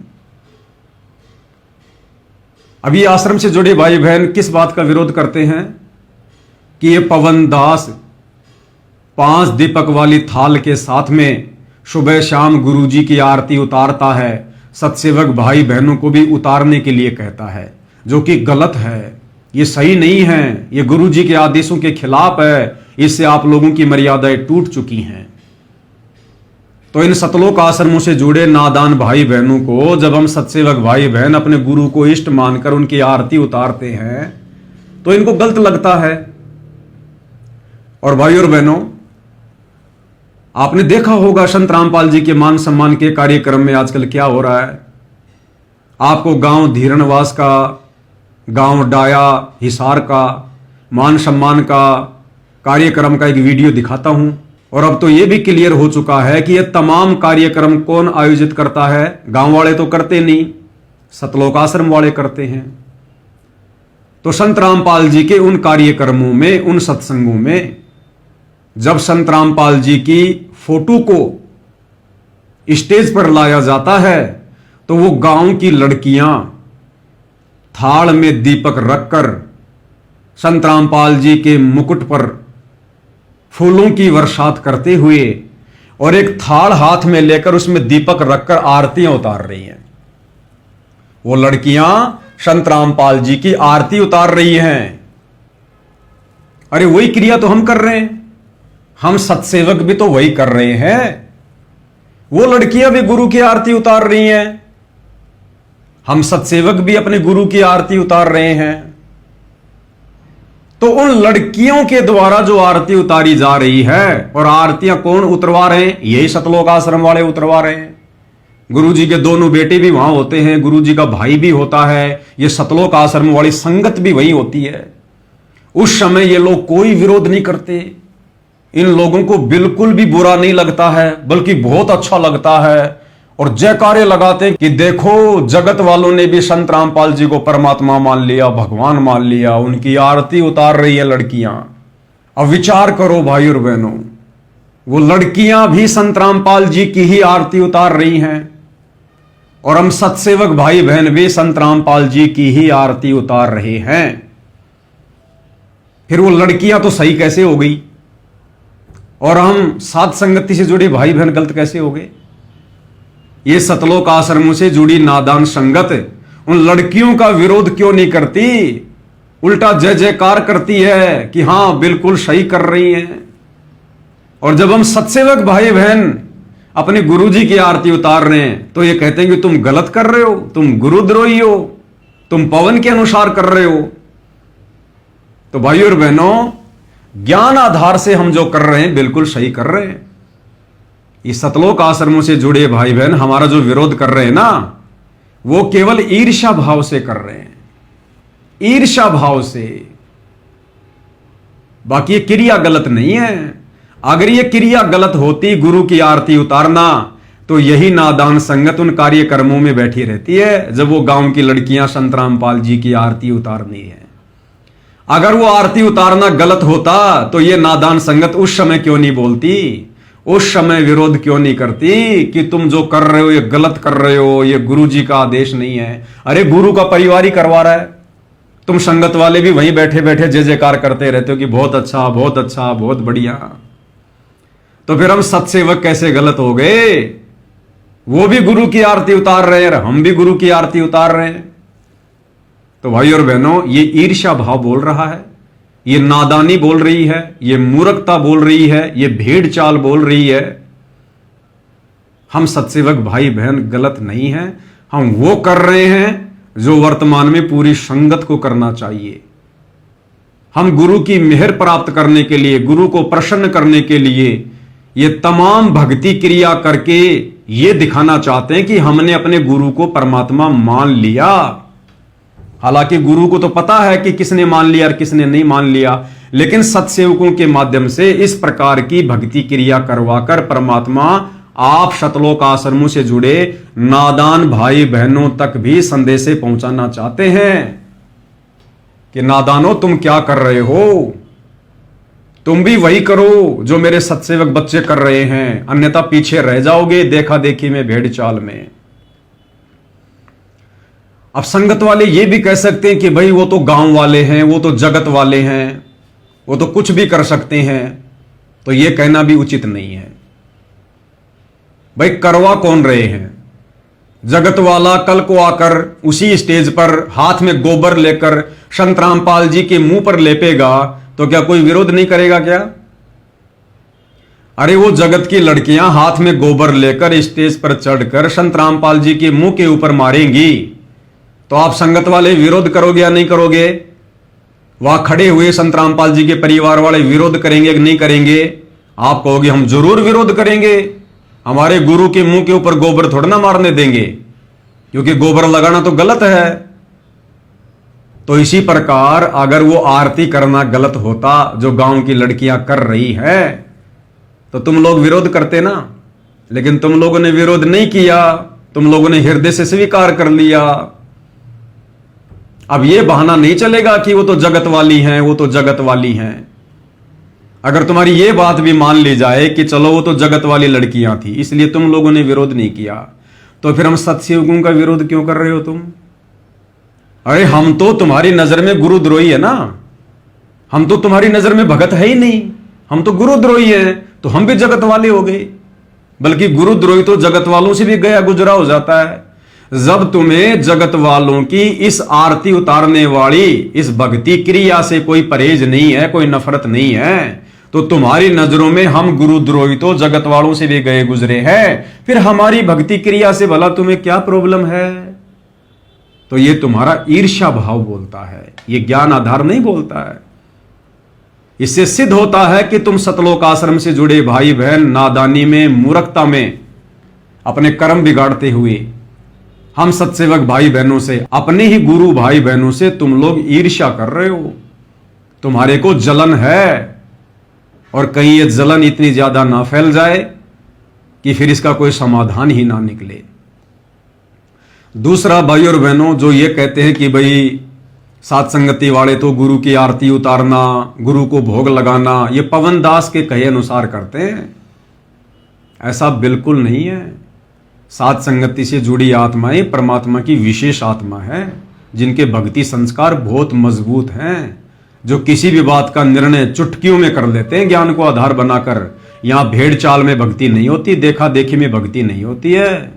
अभी आश्रम से जुड़े भाई बहन किस बात का विरोध करते हैं कि ये पवन दास 5 दीपक वाली थाल के साथ में सुबह शाम गुरुजी की आरती उतारता है, सत्सेवक भाई बहनों को भी उतारने के लिए कहता है, जो कि गलत है, ये सही नहीं है, ये गुरुजी के आदेशों के खिलाफ है, इससे आप लोगों की मर्यादाएं टूट चुकी हैं। तो इन सतलोक आश्रमों से जुड़े नादान भाई बहनों को जब हम सत्सेवक भाई बहन अपने गुरु को इष्ट मानकर उनकी आरती उतारते हैं तो इनको गलत लगता है। और भाई और बहनों, आपने देखा होगा संत रामपाल जी के मान सम्मान के कार्यक्रम में आजकल क्या हो रहा है। आपको गांव धीरणवास का, गांव डाया हिसार का मान सम्मान का कार्यक्रम का एक वीडियो दिखाता हूं। और अब तो यह भी क्लियर हो चुका है कि यह तमाम कार्यक्रम कौन आयोजित करता है। गांव वाले तो करते नहीं, सतलोक आश्रम वाले करते हैं। तो संत रामपाल जी के उन कार्यक्रमों में, उन सत्संगों में जब संत रामपाल जी की फोटो को स्टेज पर लाया जाता है तो वो गांव की लड़कियां थाल में दीपक रखकर संत रामपाल जी के मुकुट पर फूलों की वर्षात करते हुए और एक थाल हाथ में लेकर उसमें दीपक रखकर आरतियां उतार रही हैं। वो लड़कियां संत रामपाल जी की आरती उतार रही हैं। अरे वही क्रिया तो हम कर रहे हैं, हम सत्सेवक भी तो वही कर रहे हैं। वो लड़कियां भी गुरु की आरती उतार रही हैं, हम सत्सेवक भी अपने गुरु की आरती उतार रहे हैं। तो उन लड़कियों के द्वारा जो आरती उतारी जा रही है, और आरतियां कौन उतरवा रहे हैं? यही सतलोक आश्रम वाले उतरवा रहे हैं। गुरु जी के दोनों बेटे भी वहां होते हैं, गुरु जी का भाई भी होता है, ये सतलोक आश्रम वाली संगत भी वही होती है। उस समय ये लोग कोई विरोध नहीं करते, इन लोगों को बिल्कुल भी बुरा नहीं लगता है, बल्कि बहुत अच्छा लगता है और जयकारे लगाते कि देखो जगत वालों ने भी संत रामपाल जी को परमात्मा मान लिया, भगवान मान लिया, उनकी आरती उतार रही है लड़कियां। अब विचार करो भाई और बहनों, वो लड़कियां भी संत रामपाल जी की ही आरती उतार रही हैं और हम सत्सेवक भाई बहन भी संत रामपाल जी की ही आरती उतार रहे हैं। फिर वो लड़कियां तो सही कैसे हो गई और हम साध संगति से जुड़े भाई बहन गलत कैसे हो गए? ये सतलोक आश्रमों से जुड़ी नादान संगत उन लड़कियों का विरोध क्यों नहीं करती, उल्टा जय जयकार करती है कि हां बिल्कुल सही कर रही हैं। और जब हम सत्सेवक भाई बहन अपने गुरुजी की आरती उतार रहे हैं तो ये कहते हैं कि तुम गलत कर रहे हो, तुम गुरुद्रोही हो, तुम पवन के अनुसार कर रहे हो। तो भाई और बहनों, ज्ञान आधार से हम जो कर रहे हैं बिल्कुल सही कर रहे हैं। ये सतलोक आश्रमों से जुड़े भाई बहन हमारा जो विरोध कर रहे हैं ना, वो केवल ईर्ष्या भाव से कर रहे हैं, ईर्ष्या भाव से। बाकी ये क्रिया गलत नहीं है। अगर ये क्रिया गलत होती, गुरु की आरती उतारना, तो यही नादान संगत उन कार्यक्रमों में बैठी रहती है जब वो गांव की लड़कियां संत रामपाल जी की आरती उतारनी है। अगर वो आरती उतारना गलत होता तो ये नादान संगत उस समय क्यों नहीं बोलती, उस समय विरोध क्यों नहीं करती कि तुम जो कर रहे हो ये गलत कर रहे हो, ये गुरु जी का आदेश नहीं है। अरे गुरु का परिवार ही करवा रहा है, तुम संगत वाले भी वहीं बैठे बैठे जय जयकार करते रहते हो कि बहुत अच्छा, बहुत अच्छा, बहुत बढ़िया। तो फिर हम सत्सेवक कैसे गलत हो गए? वो भी गुरु की आरती उतार रहे हैं, हम भी गुरु की आरती उतार रहे हैं। तो भाई और बहनों, ये ईर्ष्या भाव बोल रहा है, ये नादानी बोल रही है, ये मूर्खता बोल रही है, ये भेड़ चाल बोल रही है। हम सत्सेवक भाई बहन गलत नहीं हैं, हम वो कर रहे हैं जो वर्तमान में पूरी संगत को करना चाहिए। हम गुरु की मेहर प्राप्त करने के लिए, गुरु को प्रसन्न करने के लिए ये तमाम भक्ति क्रिया करके ये दिखाना चाहते हैं कि हमने अपने गुरु को परमात्मा मान लिया। हालांकि गुरु को तो पता है कि किसने मान लिया और किसने नहीं मान लिया, लेकिन सत्सेवकों के माध्यम से इस प्रकार की भक्ति क्रिया करवाकर परमात्मा आप सतलोक आश्रमों से जुड़े नादान भाई बहनों तक भी संदेशे पहुंचाना चाहते हैं कि नादानो, तुम क्या कर रहे हो? तुम भी वही करो जो मेरे सत्सेवक बच्चे कर रहे हैं, अन्यथा पीछे रह जाओगे देखा देखी में, भेड़ चाल में। अब संगत वाले ये भी कह सकते हैं कि भाई वो तो गांव वाले हैं, वो तो जगत वाले हैं, वो तो कुछ भी कर सकते हैं। तो ये कहना भी उचित नहीं है। भाई करवा कौन रहे हैं? जगत वाला कल को आकर उसी स्टेज पर हाथ में गोबर लेकर संत रामपाल जी के मुंह पर लेपेगा तो क्या कोई विरोध नहीं करेगा क्या? अरे वो जगत की लड़कियां हाथ में गोबर लेकर स्टेज पर चढ़कर संत रामपाल जी के मुंह के ऊपर मारेंगी तो आप संगत वाले विरोध करोगे या नहीं करोगे? वहां खड़े हुए संत रामपाल जी के परिवार वाले विरोध करेंगे कि नहीं करेंगे? आप कहोगे हम जरूर विरोध करेंगे, हमारे गुरु के मुंह के ऊपर गोबर थोड़ा ना मारने देंगे, क्योंकि गोबर लगाना तो गलत है। तो इसी प्रकार अगर वो आरती करना गलत होता जो गांव की लड़कियां कर रही है तो तुम लोग विरोध करते ना, लेकिन तुम लोगों ने विरोध नहीं किया, तुम लोगों ने हृदय से स्वीकार कर लिया। अब ये बहाना नहीं चलेगा कि वो तो जगत वाली हैं, वो तो जगत वाली हैं। अगर तुम्हारी ये बात भी मान ली जाए कि चलो वो तो जगत वाली लड़कियां थी इसलिए तुम लोगों ने विरोध नहीं किया, तो फिर हम सत्सेवकों का विरोध क्यों कर रहे हो तुम? अरे हम तो तुम्हारी नजर में गुरुद्रोही है ना, हम तो तुम्हारी नजर में भगत है ही नहीं, हम तो गुरुद्रोही है, तो हम भी जगत वाले हो गए। बल्कि गुरुद्रोही तो जगत वालों से भी गया गुजरा हो जाता है। जब तुम्हें जगत वालों की इस आरती उतारने वाली इस भक्ति क्रिया से कोई परहेज नहीं है, कोई नफरत नहीं है, तो तुम्हारी नजरों में हम गुरुद्रोही तो जगत वालों से भी गए गुजरे हैं, फिर हमारी भक्ति क्रिया से भला तुम्हें क्या प्रॉब्लम है? तो ये तुम्हारा ईर्ष्या भाव बोलता है, ये ज्ञान आधार नहीं बोलता है। इससे सिद्ध होता है कि तुम सतलोक आश्रम से जुड़े भाई बहन नादानी में, मूर्खता में अपने कर्म बिगाड़ते हुए हम सत्सेवक भाई बहनों से, अपने ही गुरु भाई बहनों से तुम लोग ईर्ष्या कर रहे हो, तुम्हारे को जलन है। और कहीं ये जलन इतनी ज्यादा ना फैल जाए कि फिर इसका कोई समाधान ही ना निकले। दूसरा, भाई और बहनों, जो ये कहते हैं कि भाई सात संगति वाले तो गुरु की आरती उतारना, गुरु को भोग लगाना, ये पवन दास के कहे अनुसार करते हैं, ऐसा बिल्कुल नहीं है। सात संगति से जुड़ी आत्माएं परमात्मा की विशेष आत्मा है, जिनके भक्ति संस्कार बहुत मजबूत हैं, जो किसी भी बात का निर्णय चुटकियों में कर लेते हैं ज्ञान को आधार बनाकर। यहां भेड़ चाल में भक्ति नहीं होती, देखा देखी में भक्ति नहीं होती है।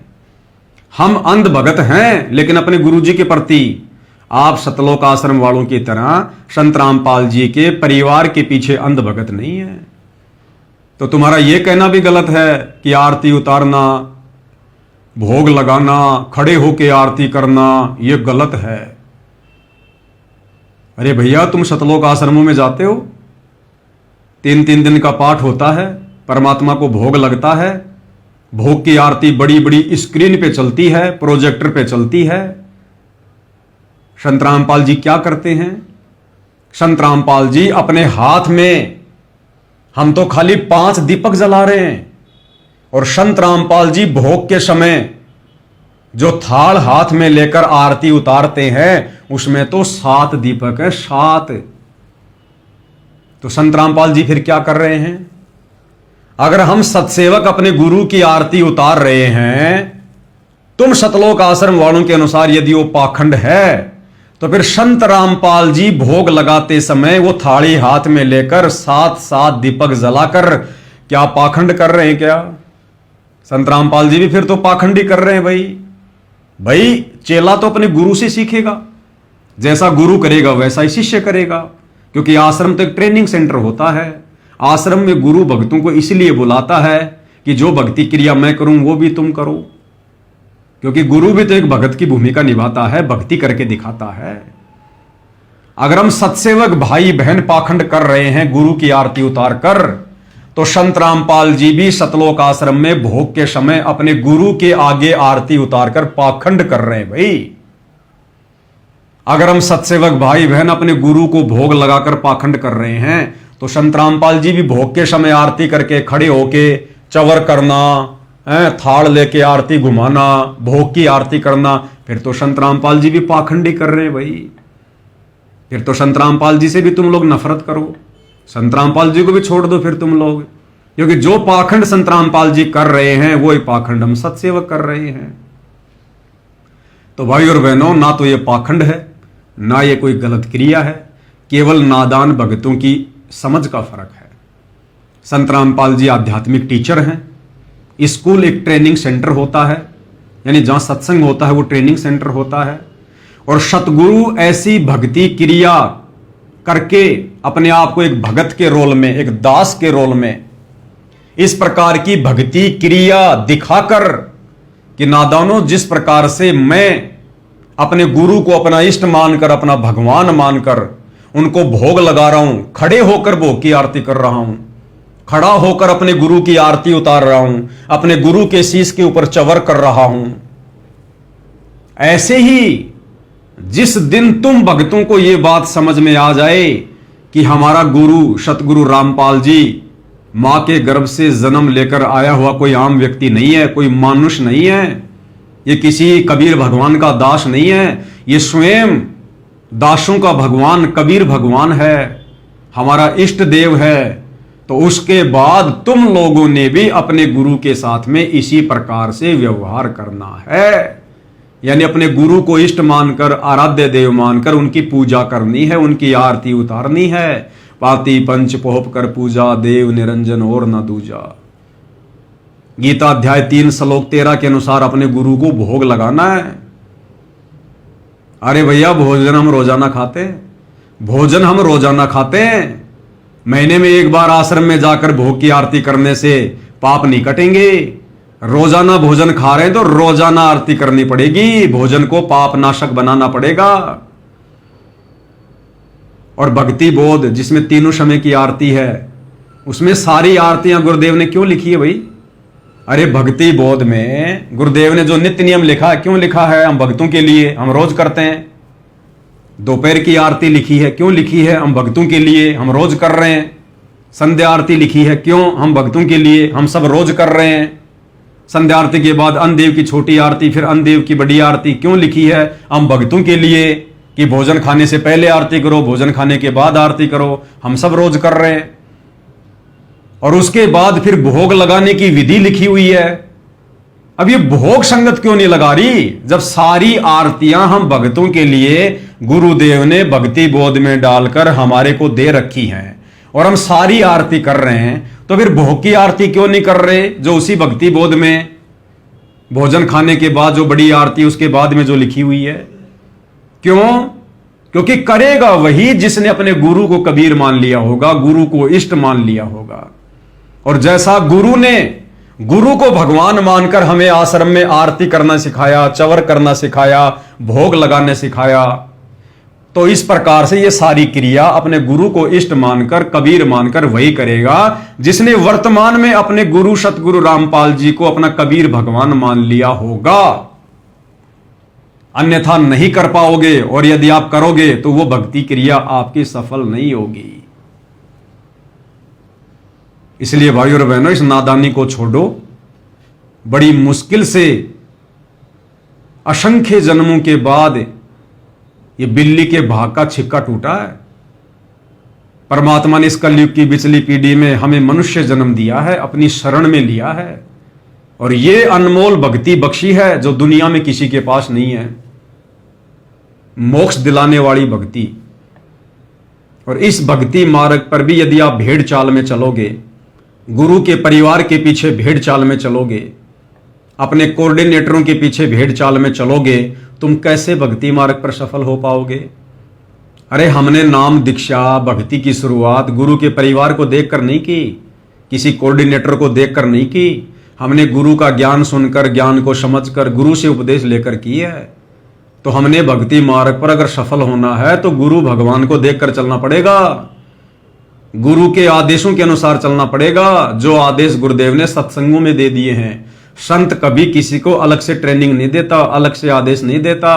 हम अंध भगत हैं, लेकिन अपने गुरु जी के प्रति आप सतलोक आश्रम वालों की तरह संत रामपाल जी के परिवार के पीछे अंध भगत नहीं है। तो तुम्हारा यह कहना भी गलत है कि आरती उतारना, भोग लगाना, खड़े होके आरती करना, यह गलत है। अरे भैया, तुम सतलोक आश्रमों में जाते हो, 3-3 दिन का पाठ होता है, परमात्मा को भोग लगता है, भोग की आरती बड़ी बड़ी स्क्रीन पे चलती है, प्रोजेक्टर पे चलती है। संत रामपाल जी क्या करते हैं? संत रामपाल जी अपने हाथ में, हम तो खाली 5 दीपक जला रहे हैं, और संत रामपाल जी भोग के समय जो थाल हाथ में लेकर आरती उतारते हैं उसमें तो 7 दीपक है, 7। तो संत रामपाल जी फिर क्या कर रहे हैं? अगर हम सत्सेवक अपने गुरु की आरती उतार रहे हैं, तुम सतलोक आश्रम वालों के अनुसार यदि वो पाखंड है, तो फिर संत रामपाल जी भोग लगाते समय वो थाली हाथ में लेकर 7-7 दीपक जलाकर क्या पाखंड कर रहे हैं क्या? संत रामपाल जी भी फिर तो पाखंडी कर रहे हैं। भाई चेला तो अपने गुरु से सीखेगा, जैसा गुरु करेगा वैसा ही शिष्य करेगा, क्योंकि आश्रम तो एक ट्रेनिंग सेंटर होता है। आश्रम में गुरु भक्तों को इसलिए बुलाता है कि जो भक्ति क्रिया मैं करूं वो भी तुम करो, क्योंकि गुरु भी तो एक भगत की भूमिका निभाता है, भक्ति करके दिखाता है। अगर हम सत्सेवक भाई बहन पाखंड कर रहे हैं गुरु की आरती उतार कर, तो संत रामपाल जी भी सतलोक आश्रम में भोग के समय अपने गुरु के आगे आरती उतारकर पाखंड कर रहे हैं। भाई अगर हम सत्सेवक भाई बहन अपने गुरु को भोग लगाकर पाखंड कर रहे हैं, तो संत रामपाल जी भी भोग के समय आरती करके खड़े होके चवर करना, थाल लेके आरती घुमाना, भोग की आरती करना, फिर तो संत रामपाल जी भी पाखंडी कर रहे हैं। भाई फिर तो संत रामपाल जी से भी तुम लोग नफरत करो, संत रामपाल जी को भी छोड़ दो फिर तुम लोग, क्योंकि जो पाखंड संत रामपाल जी कर रहे हैं वो ही पाखंड हम सत्सेवक कर रहे हैं। तो भाई और बहनों, ना तो ये पाखंड है, ना ये कोई गलत क्रिया है, केवल नादान भगतों की समझ का फर्क है। संत रामपाल जी आध्यात्मिक टीचर हैं। स्कूल एक ट्रेनिंग सेंटर होता है, यानी जहां सत्संग होता है वो ट्रेनिंग सेंटर होता है, और सतगुरु ऐसी भक्ति क्रिया करके अपने आप को एक भगत के रोल में, एक दास के रोल में, इस प्रकार की भक्ति क्रिया दिखाकर कि नादानों, जिस प्रकार से मैं अपने गुरु को अपना इष्ट मानकर, अपना भगवान मानकर उनको भोग लगा रहा हूं, खड़े होकर भोग की आरती कर रहा हूं, खड़ा होकर अपने गुरु की आरती उतार रहा हूं, अपने गुरु के शीश के ऊपर चवर कर रहा हूं, ऐसे ही जिस दिन तुम भक्तों को यह बात समझ में आ जाए कि हमारा गुरु सतगुरु रामपाल जी मां के गर्भ से जन्म लेकर आया हुआ कोई आम व्यक्ति नहीं है, कोई मानुष नहीं है, ये किसी कबीर भगवान का दास नहीं है, ये स्वयं दासों का भगवान कबीर भगवान है, हमारा इष्ट देव है, तो उसके बाद तुम लोगों ने भी अपने गुरु के साथ में इसी प्रकार से व्यवहार करना है। यानी अपने गुरु को इष्ट मानकर, आराध्य देव मानकर उनकी पूजा करनी है, उनकी आरती उतारनी है। पाती पंच पोहप कर पूजा, देव निरंजन और न दूजा। गीता अध्याय 3 श्लोक 13 के अनुसार अपने गुरु को भोग लगाना है। अरे भैया, भोजन हम रोजाना खाते हैं, भोजन हम रोजाना खाते हैं। महीने में एक बार आश्रम में जाकर भोग की आरती करने से पाप नहीं कटेंगे। रोजाना भोजन खा रहे हैं तो रोजाना आरती करनी पड़ेगी, भोजन को पाप नाशक बनाना पड़ेगा। और भक्ति बोध जिसमें तीनों समय की आरती है, उसमें सारी आरतियां गुरुदेव ने क्यों लिखी है भाई? अरे भक्ति बोध में गुरुदेव ने जो नित्य नियम लिखा है, क्यों लिखा है? हम भक्तों के लिए, हम रोज करते हैं। दोपहर की आरती लिखी है, क्यों लिखी है? हम भक्तों के लिए, हम रोज कर रहे हैं। संध्या आरती लिखी है, क्यों? हम भक्तों के लिए, हम सब रोज कर रहे हैं। संध्या आरती के बाद अन्नदेव की छोटी आरती, फिर अन्नदेव की बड़ी आरती क्यों लिखी है? हम भक्तों के लिए, कि भोजन खाने से पहले आरती करो, भोजन खाने के बाद आरती करो। हम सब रोज कर रहे हैं। और उसके बाद फिर भोग लगाने की विधि लिखी हुई है। अब ये भोग संगत क्यों नहीं लगा रही, जब सारी आरतियां हम भक्तों के लिए गुरुदेव ने भक्ति बोध में डालकर हमारे को दे रखी हैं और हम सारी आरती कर रहे हैं, तो फिर भोग की आरती क्यों नहीं कर रहे, जो उसी भक्ति बोध में भोजन खाने के बाद जो बड़ी आरती उसके बाद में जो लिखी हुई है? क्यों? क्योंकि करेगा वही जिसने अपने गुरु को कबीर मान लिया होगा, गुरु को इष्ट मान लिया होगा। और जैसा गुरु ने गुरु को भगवान मानकर हमें आश्रम में आरती करना सिखाया, चवर करना सिखाया, भोग लगाने सिखाया, तो इस प्रकार से ये सारी क्रिया अपने गुरु को इष्ट मानकर, कबीर मानकर वही करेगा जिसने वर्तमान में अपने गुरु सतगुरु रामपाल जी को अपना कबीर भगवान मान लिया होगा। अन्यथा नहीं कर पाओगे, और यदि आप करोगे तो वो भक्ति क्रिया आपकी सफल नहीं होगी। इसलिए भाइयों और बहनों, इस नादानी को छोड़ो। बड़ी मुश्किल से असंख्य जन्मों के बाद ये बिल्ली के भाग का छिक्का टूटा है। परमात्मा ने इस कलयुग की बिचली पीढ़ी में हमें मनुष्य जन्म दिया है, अपनी शरण में लिया है, और ये अनमोल भक्ति बख्शी है जो दुनिया में किसी के पास नहीं है। मोक्ष दिलाने वाली भक्ति। और इस भक्ति मार्ग पर भी यदि आप भेड़ चाल में चलोगे, गुरु के परिवार के पीछे भेड़ चाल में चलोगे, अपने कोऑर्डिनेटरों के पीछे भेड़ चाल में चलोगे, तुम कैसे भक्ति मार्ग पर सफल हो पाओगे? अरे हमने नाम दीक्षा भक्ति की शुरुआत गुरु के परिवार को देखकर नहीं की, किसी कोऑर्डिनेटर को देखकर नहीं की। हमने गुरु का ज्ञान सुनकर, ज्ञान को समझकर, गुरु से उपदेश लेकर की है। तो हमने भक्ति मार्ग पर अगर सफल होना है तो गुरु भगवान को देखकर चलना पड़ेगा, गुरु के आदेशों के अनुसार चलना पड़ेगा, जो आदेश गुरुदेव ने सत्संगों में दे दिए हैं। संत कभी किसी को अलग से ट्रेनिंग नहीं देता, अलग से आदेश नहीं देता।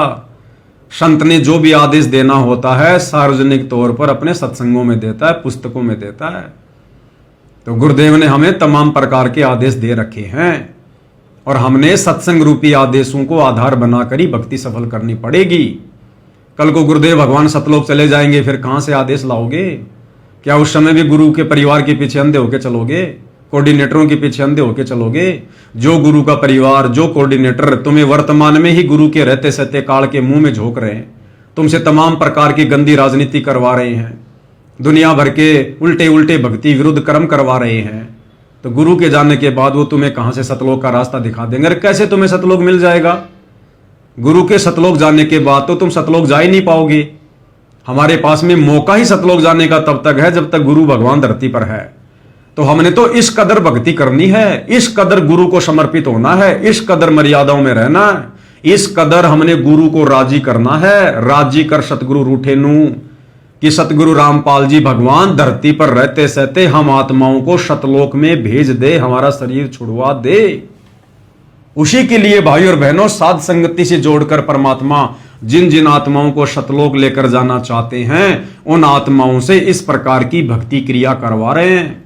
संत ने जो भी आदेश देना होता है सार्वजनिक तौर पर अपने सत्संगों में देता है, पुस्तकों में देता है। तो गुरुदेव ने हमें तमाम प्रकार के आदेश दे रखे हैं और हमने सत्संग रूपी आदेशों को आधार बनाकर ही भक्ति सफल करनी पड़ेगी। कल को गुरुदेव भगवान सतलोक चले जाएंगे, फिर कहां से आदेश लाओगे? क्या उस समय भी गुरु के परिवार के पीछे अंधे होके चलोगे, कोऑर्डिनेटरों के पीछे अंधे होके चलोगे? जो गुरु का परिवार, जो कोऑर्डिनेटर तुम्हें वर्तमान में ही गुरु के रहते सहते काल के मुंह में झोंक रहे हैं, तुमसे तमाम प्रकार की गंदी राजनीति करवा रहे हैं, दुनिया भर के उल्टे उल्टे भक्ति विरुद्ध कर्म करवा रहे हैं, तो गुरु के जाने के बाद वो तुम्हें कहां से सतलोक का रास्ता दिखा देंगे? अरे कैसे तुम्हें सतलोक मिल जाएगा? गुरु के सतलोक जाने के बाद तो तुम सतलोक जा ही नहीं पाओगे। हमारे पास में मौका ही सतलोक जाने का तब तक है जब तक गुरु भगवान धरती पर है। तो हमने तो इस कदर भक्ति करनी है, इस कदर गुरु को समर्पित होना है, इस कदर मर्यादाओं में रहना है, इस कदर हमने गुरु को राजी करना है। राजी कर सतगुरु रूठे नू, कि सतगुरु रामपाल जी भगवान धरती पर रहते सहते हम आत्माओं को सतलोक में भेज दे, हमारा शरीर छुड़वा दे। उसी के लिए भाई और बहनों, साध संगति से जोड़कर परमात्मा जिन जिन आत्माओं को सतलोक लेकर जाना चाहते हैं, उन आत्माओं से इस प्रकार की भक्ति क्रिया करवा रहे हैं।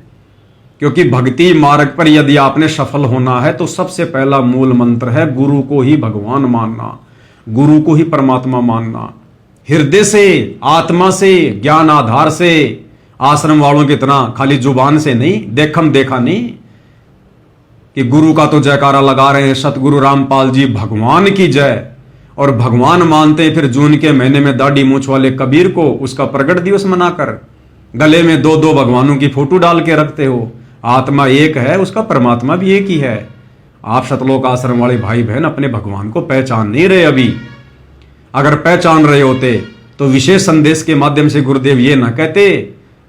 क्योंकि भक्ति मार्ग पर यदि आपने सफल होना है तो सबसे पहला मूल मंत्र है गुरु को ही भगवान मानना, गुरु को ही परमात्मा मानना। हृदय से, आत्मा से, ज्ञान आधार से आश्रम वालों की तरह खाली जुबान से नहीं, देखम देखा नहीं कि गुरु का तो जयकारा लगा रहे हैं, सतगुरु रामपाल जी भगवान की जय, और भगवान मानते हैं फिर जून के महीने में दाढ़ी मूछ वाले कबीर को उसका प्रगट दिवस मनाकर गले में दो दो भगवानों की फोटो डाल के रखते हो। आत्मा एक है, उसका परमात्मा भी एक ही है। आप सतलोक आश्रम वाले भाई बहन अपने भगवान को पहचान नहीं रहे अभी। अगर पहचान रहे होते तो विशेष संदेश के माध्यम से गुरुदेव ये ना कहते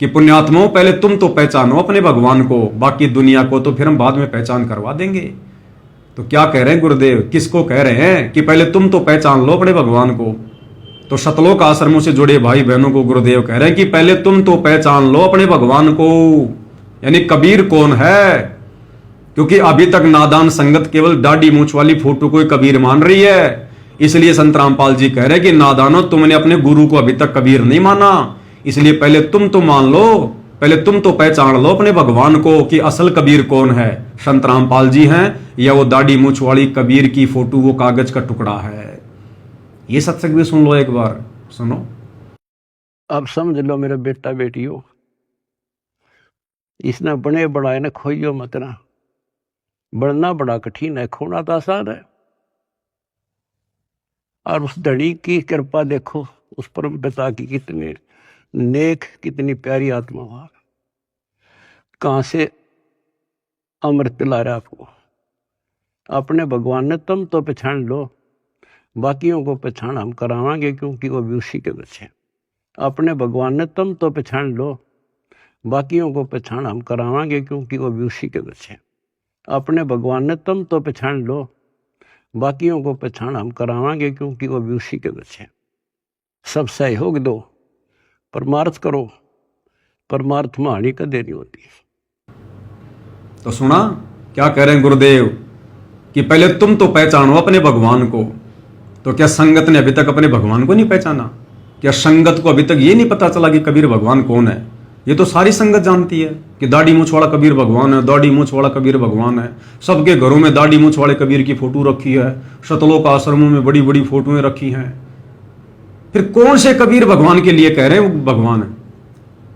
कि पुण्यात्माओं पहले तुम तो पहचानो अपने भगवान को, बाकी दुनिया को तो फिर हम बाद में पहचान करवा देंगे। तो क्या कह रहे हैं गुरुदेव, किसको कह रहे हैं कि पहले तुम तो पहचान लो अपने भगवान को? तो सतलोक आश्रमों से जुड़े भाई बहनों को गुरुदेव कह रहे हैं कि पहले तुम तो पहचान लो अपने भगवान को, यानी कबीर कौन है। क्योंकि अभी तक नादान संगत केवल दाढ़ी मूछ वाली फोटो को कबीर मान रही है। इसलिए संत रामपाल जी कह रहे हैं कि नादानो, तुमने अपने गुरु को अभी तक कबीर नहीं माना, इसलिए पहले तुम तो मान लो, पहले तुम तो पहचान लो अपने भगवान को कि असल कबीर कौन है, संत रामपाल जी हैं या वो दाढ़ी मूछ वाली कबीर की फोटो वो कागज का टुकड़ा है। ये सत्संग भी सुन लो, एक बार सुनो।
अब समझ लो मेरे बेटा बेटियों, इसने बने बढ़ाए ने खोइयो मत ना। बढ़ना बड़ा कठिन है, खोना तो आसान है। और उस धड़ी की कृपा देखो, उस परम पिता की कितने नेक, कितनी प्यारी आत्मा हुआ, कहां से अमृत पिला रहा आपको। अपने भगवान ने तुम तो पहचान लो, बाकियों को पहचान हम करावांगे क्योंकि वो भी उसी के बच्चे। अपने भगवान ने तुम तो पहचान लो, बाकियों को पहचान हम करावांगे क्योंकि वो भी उसी के बच्चे। अपने भगवान ने तुम तो पहचान लो, बाकियों को पहचान हम करावांगे क्योंकि वो भी उसी के बच्चे। सब सहयोग दो, परमार्थ करो, परमार्थ में हानि का देरी होती है।
तो सुना क्या कह रहे हैं गुरुदेव कि पहले तुम तो पहचानो अपने भगवान को। तो क्या संगत ने अभी तक अपने भगवान को नहीं पहचाना? क्या संगत को अभी तक ये नहीं पता चला कि कबीर भगवान कौन है? ये तो सारी संगत जानती है कि दाढ़ी मूछ वाला कबीर भगवान है, दाढ़ी मूछ वाला कबीर भगवान है। सबके घरों में दाढ़ी मूछ वाले कबीर की फोटो रखी है, सतलोक आश्रमों में बड़ी बड़ी फोटोएं रखी हैं। फिर कौन से कबीर भगवान के लिए कह रहे हैं वो भगवान है?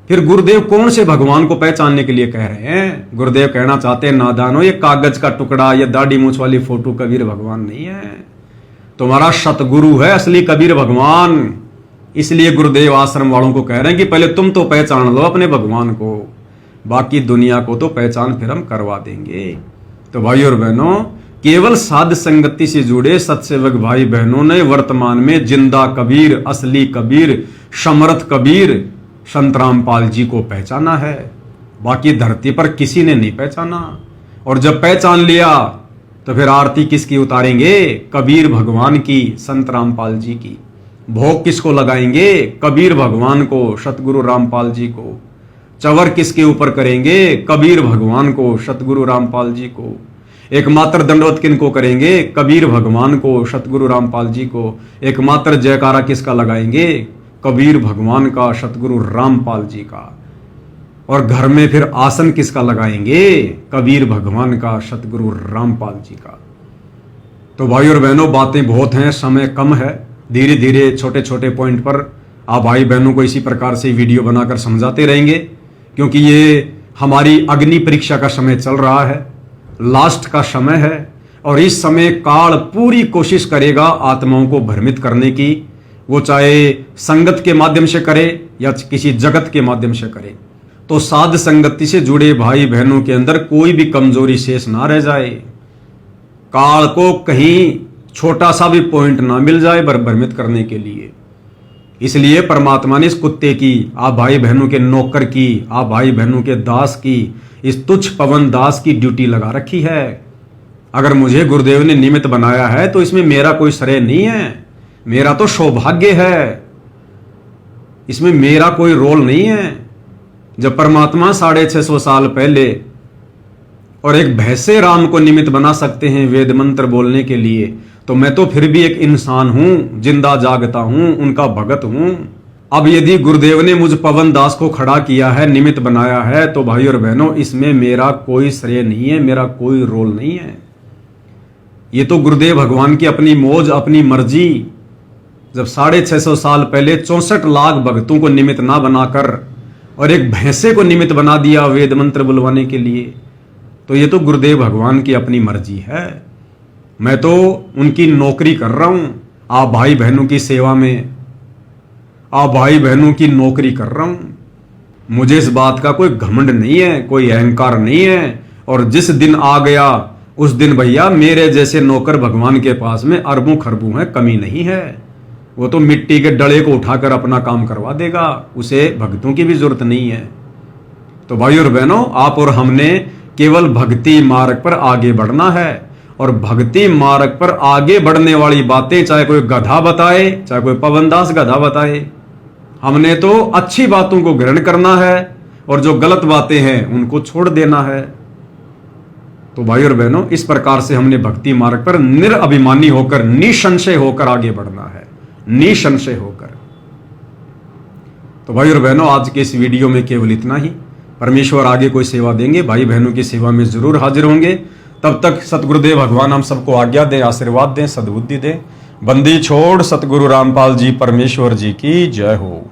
फिर गुरुदेव कौन से भगवान को पहचानने के लिए कह रहे हैं? गुरुदेव कहना चाहते हैं, नादानो, ये कागज का टुकड़ा, ये दाढ़ी मूछ वाली फोटो कबीर भगवान नहीं है, तुम्हारा सतगुरु है असली कबीर भगवान। इसलिए गुरुदेव आश्रम वालों को कह रहे हैं कि पहले तुम तो पहचान लो अपने भगवान को, बाकी दुनिया को तो पहचान फिर हम करवा देंगे। तो भाई और बहनों, केवल साध संगति से जुड़े सत्सेवक भाई बहनों ने वर्तमान में जिंदा कबीर, असली कबीर, समर्थ कबीर संत रामपाल जी को पहचाना है। बाकी धरती पर किसी ने नहीं पहचाना। और जब पहचान लिया तो फिर आरती किसकी उतारेंगे? कबीर भगवान की, संत रामपाल जी की। भोग किसको लगाएंगे? कबीर भगवान को, सतगुरु रामपाल जी को। चवर किसके ऊपर करेंगे? कबीर भगवान को, सतगुरु रामपाल जी को। एकमात्र दंडवत किनको करेंगे? कबीर भगवान को, सतगुरु रामपाल जी को। एकमात्र जयकारा किसका लगाएंगे? कबीर भगवान का, सतगुरु रामपाल जी का। और घर में फिर आसन किसका लगाएंगे? कबीर भगवान का, सतगुरु रामपाल जी का। तो भाई और बहनों, बातें बहुत हैं, समय कम है। धीरे धीरे छोटे छोटे पॉइंट पर आप भाई बहनों को इसी प्रकार से वीडियो बनाकर समझाते रहेंगे, क्योंकि ये हमारी अग्नि परीक्षा का समय चल रहा है, लास्ट का समय है। और इस समय काल पूरी कोशिश करेगा आत्माओं को भ्रमित करने की, वो चाहे संगत के माध्यम से करे या किसी जगत के माध्यम से करे। तो साध संगति से जुड़े भाई बहनों के अंदर कोई भी कमजोरी शेष ना रह जाए, काल को कहीं छोटा सा भी पॉइंट ना मिल जाए भ्रमित करने के लिए। इसलिए परमात्मा ने इस कुत्ते की, आप भाई बहनों के नौकर की, आप भाई बहनों के दास की, इस तुच्छ पवन दास की ड्यूटी लगा रखी है। अगर मुझे गुरुदेव ने निमित्त बनाया है तो इसमें मेरा कोई श्रेय नहीं है, मेरा तो सौभाग्य है, इसमें मेरा कोई रोल नहीं है। जब परमात्मा 650 साल पहले और एक भैंसे राम को निमित्त बना सकते हैं वेद मंत्र बोलने के लिए, तो मैं तो फिर भी एक इंसान हूं, जिंदा जागता हूं, उनका भगत हूं। अब यदि गुरुदेव ने मुझ पवन दास को खड़ा किया है, निमित्त बनाया है, तो भाई और बहनों, इसमें मेरा कोई श्रेय नहीं है, मेरा कोई रोल नहीं है। ये तो गुरुदेव भगवान की अपनी मौज, अपनी मर्जी। जब 650 साल पहले 64 लाख भक्तों को निमित्त ना बनाकर और एक भैंसे को निमित्त बना दिया वेद मंत्र बुलवाने के लिए, तो ये तो गुरुदेव भगवान की अपनी मर्जी है। मैं तो उनकी नौकरी कर रहा हूं, आप भाई बहनों की सेवा में, आप भाई बहनों की नौकरी कर रहा हूं। मुझे इस बात का कोई घमंड नहीं है, कोई अहंकार नहीं है। और जिस दिन आ गया उस दिन भैया मेरे जैसे नौकर भगवान के पास में अरबों खरबों है, कमी नहीं है। वो तो मिट्टी के डले को उठाकर अपना काम करवा देगा, उसे भक्तों की भी जरूरत नहीं है। तो भाई और बहनों, आप और हमने केवल भक्ति मार्ग पर आगे बढ़ना है। और भक्ति मार्ग पर आगे बढ़ने वाली बातें चाहे कोई गधा बताए, चाहे कोई पवनदास गधा बताए, हमने तो अच्छी बातों को ग्रहण करना है और जो गलत बातें हैं उनको छोड़ देना है। तो भाई और बहनों, इस प्रकार से हमने भक्ति मार्ग पर निरअभिमानी होकर, निसंशय होकर आगे बढ़ना है, निसंशय होकर। तो भाई और बहनों, आज के इस वीडियो में केवल इतना ही। परमेश्वर आगे कोई सेवा देंगे, भाई बहनों की सेवा में जरूर हाजिर होंगे। तब तक सतगुरुदेव भगवान हम सबको आज्ञा दें, आशीर्वाद दें, सद्बुद्धि दें। बंदी छोड़ सतगुरु रामपाल जी परमेश्वर जी की जय हो।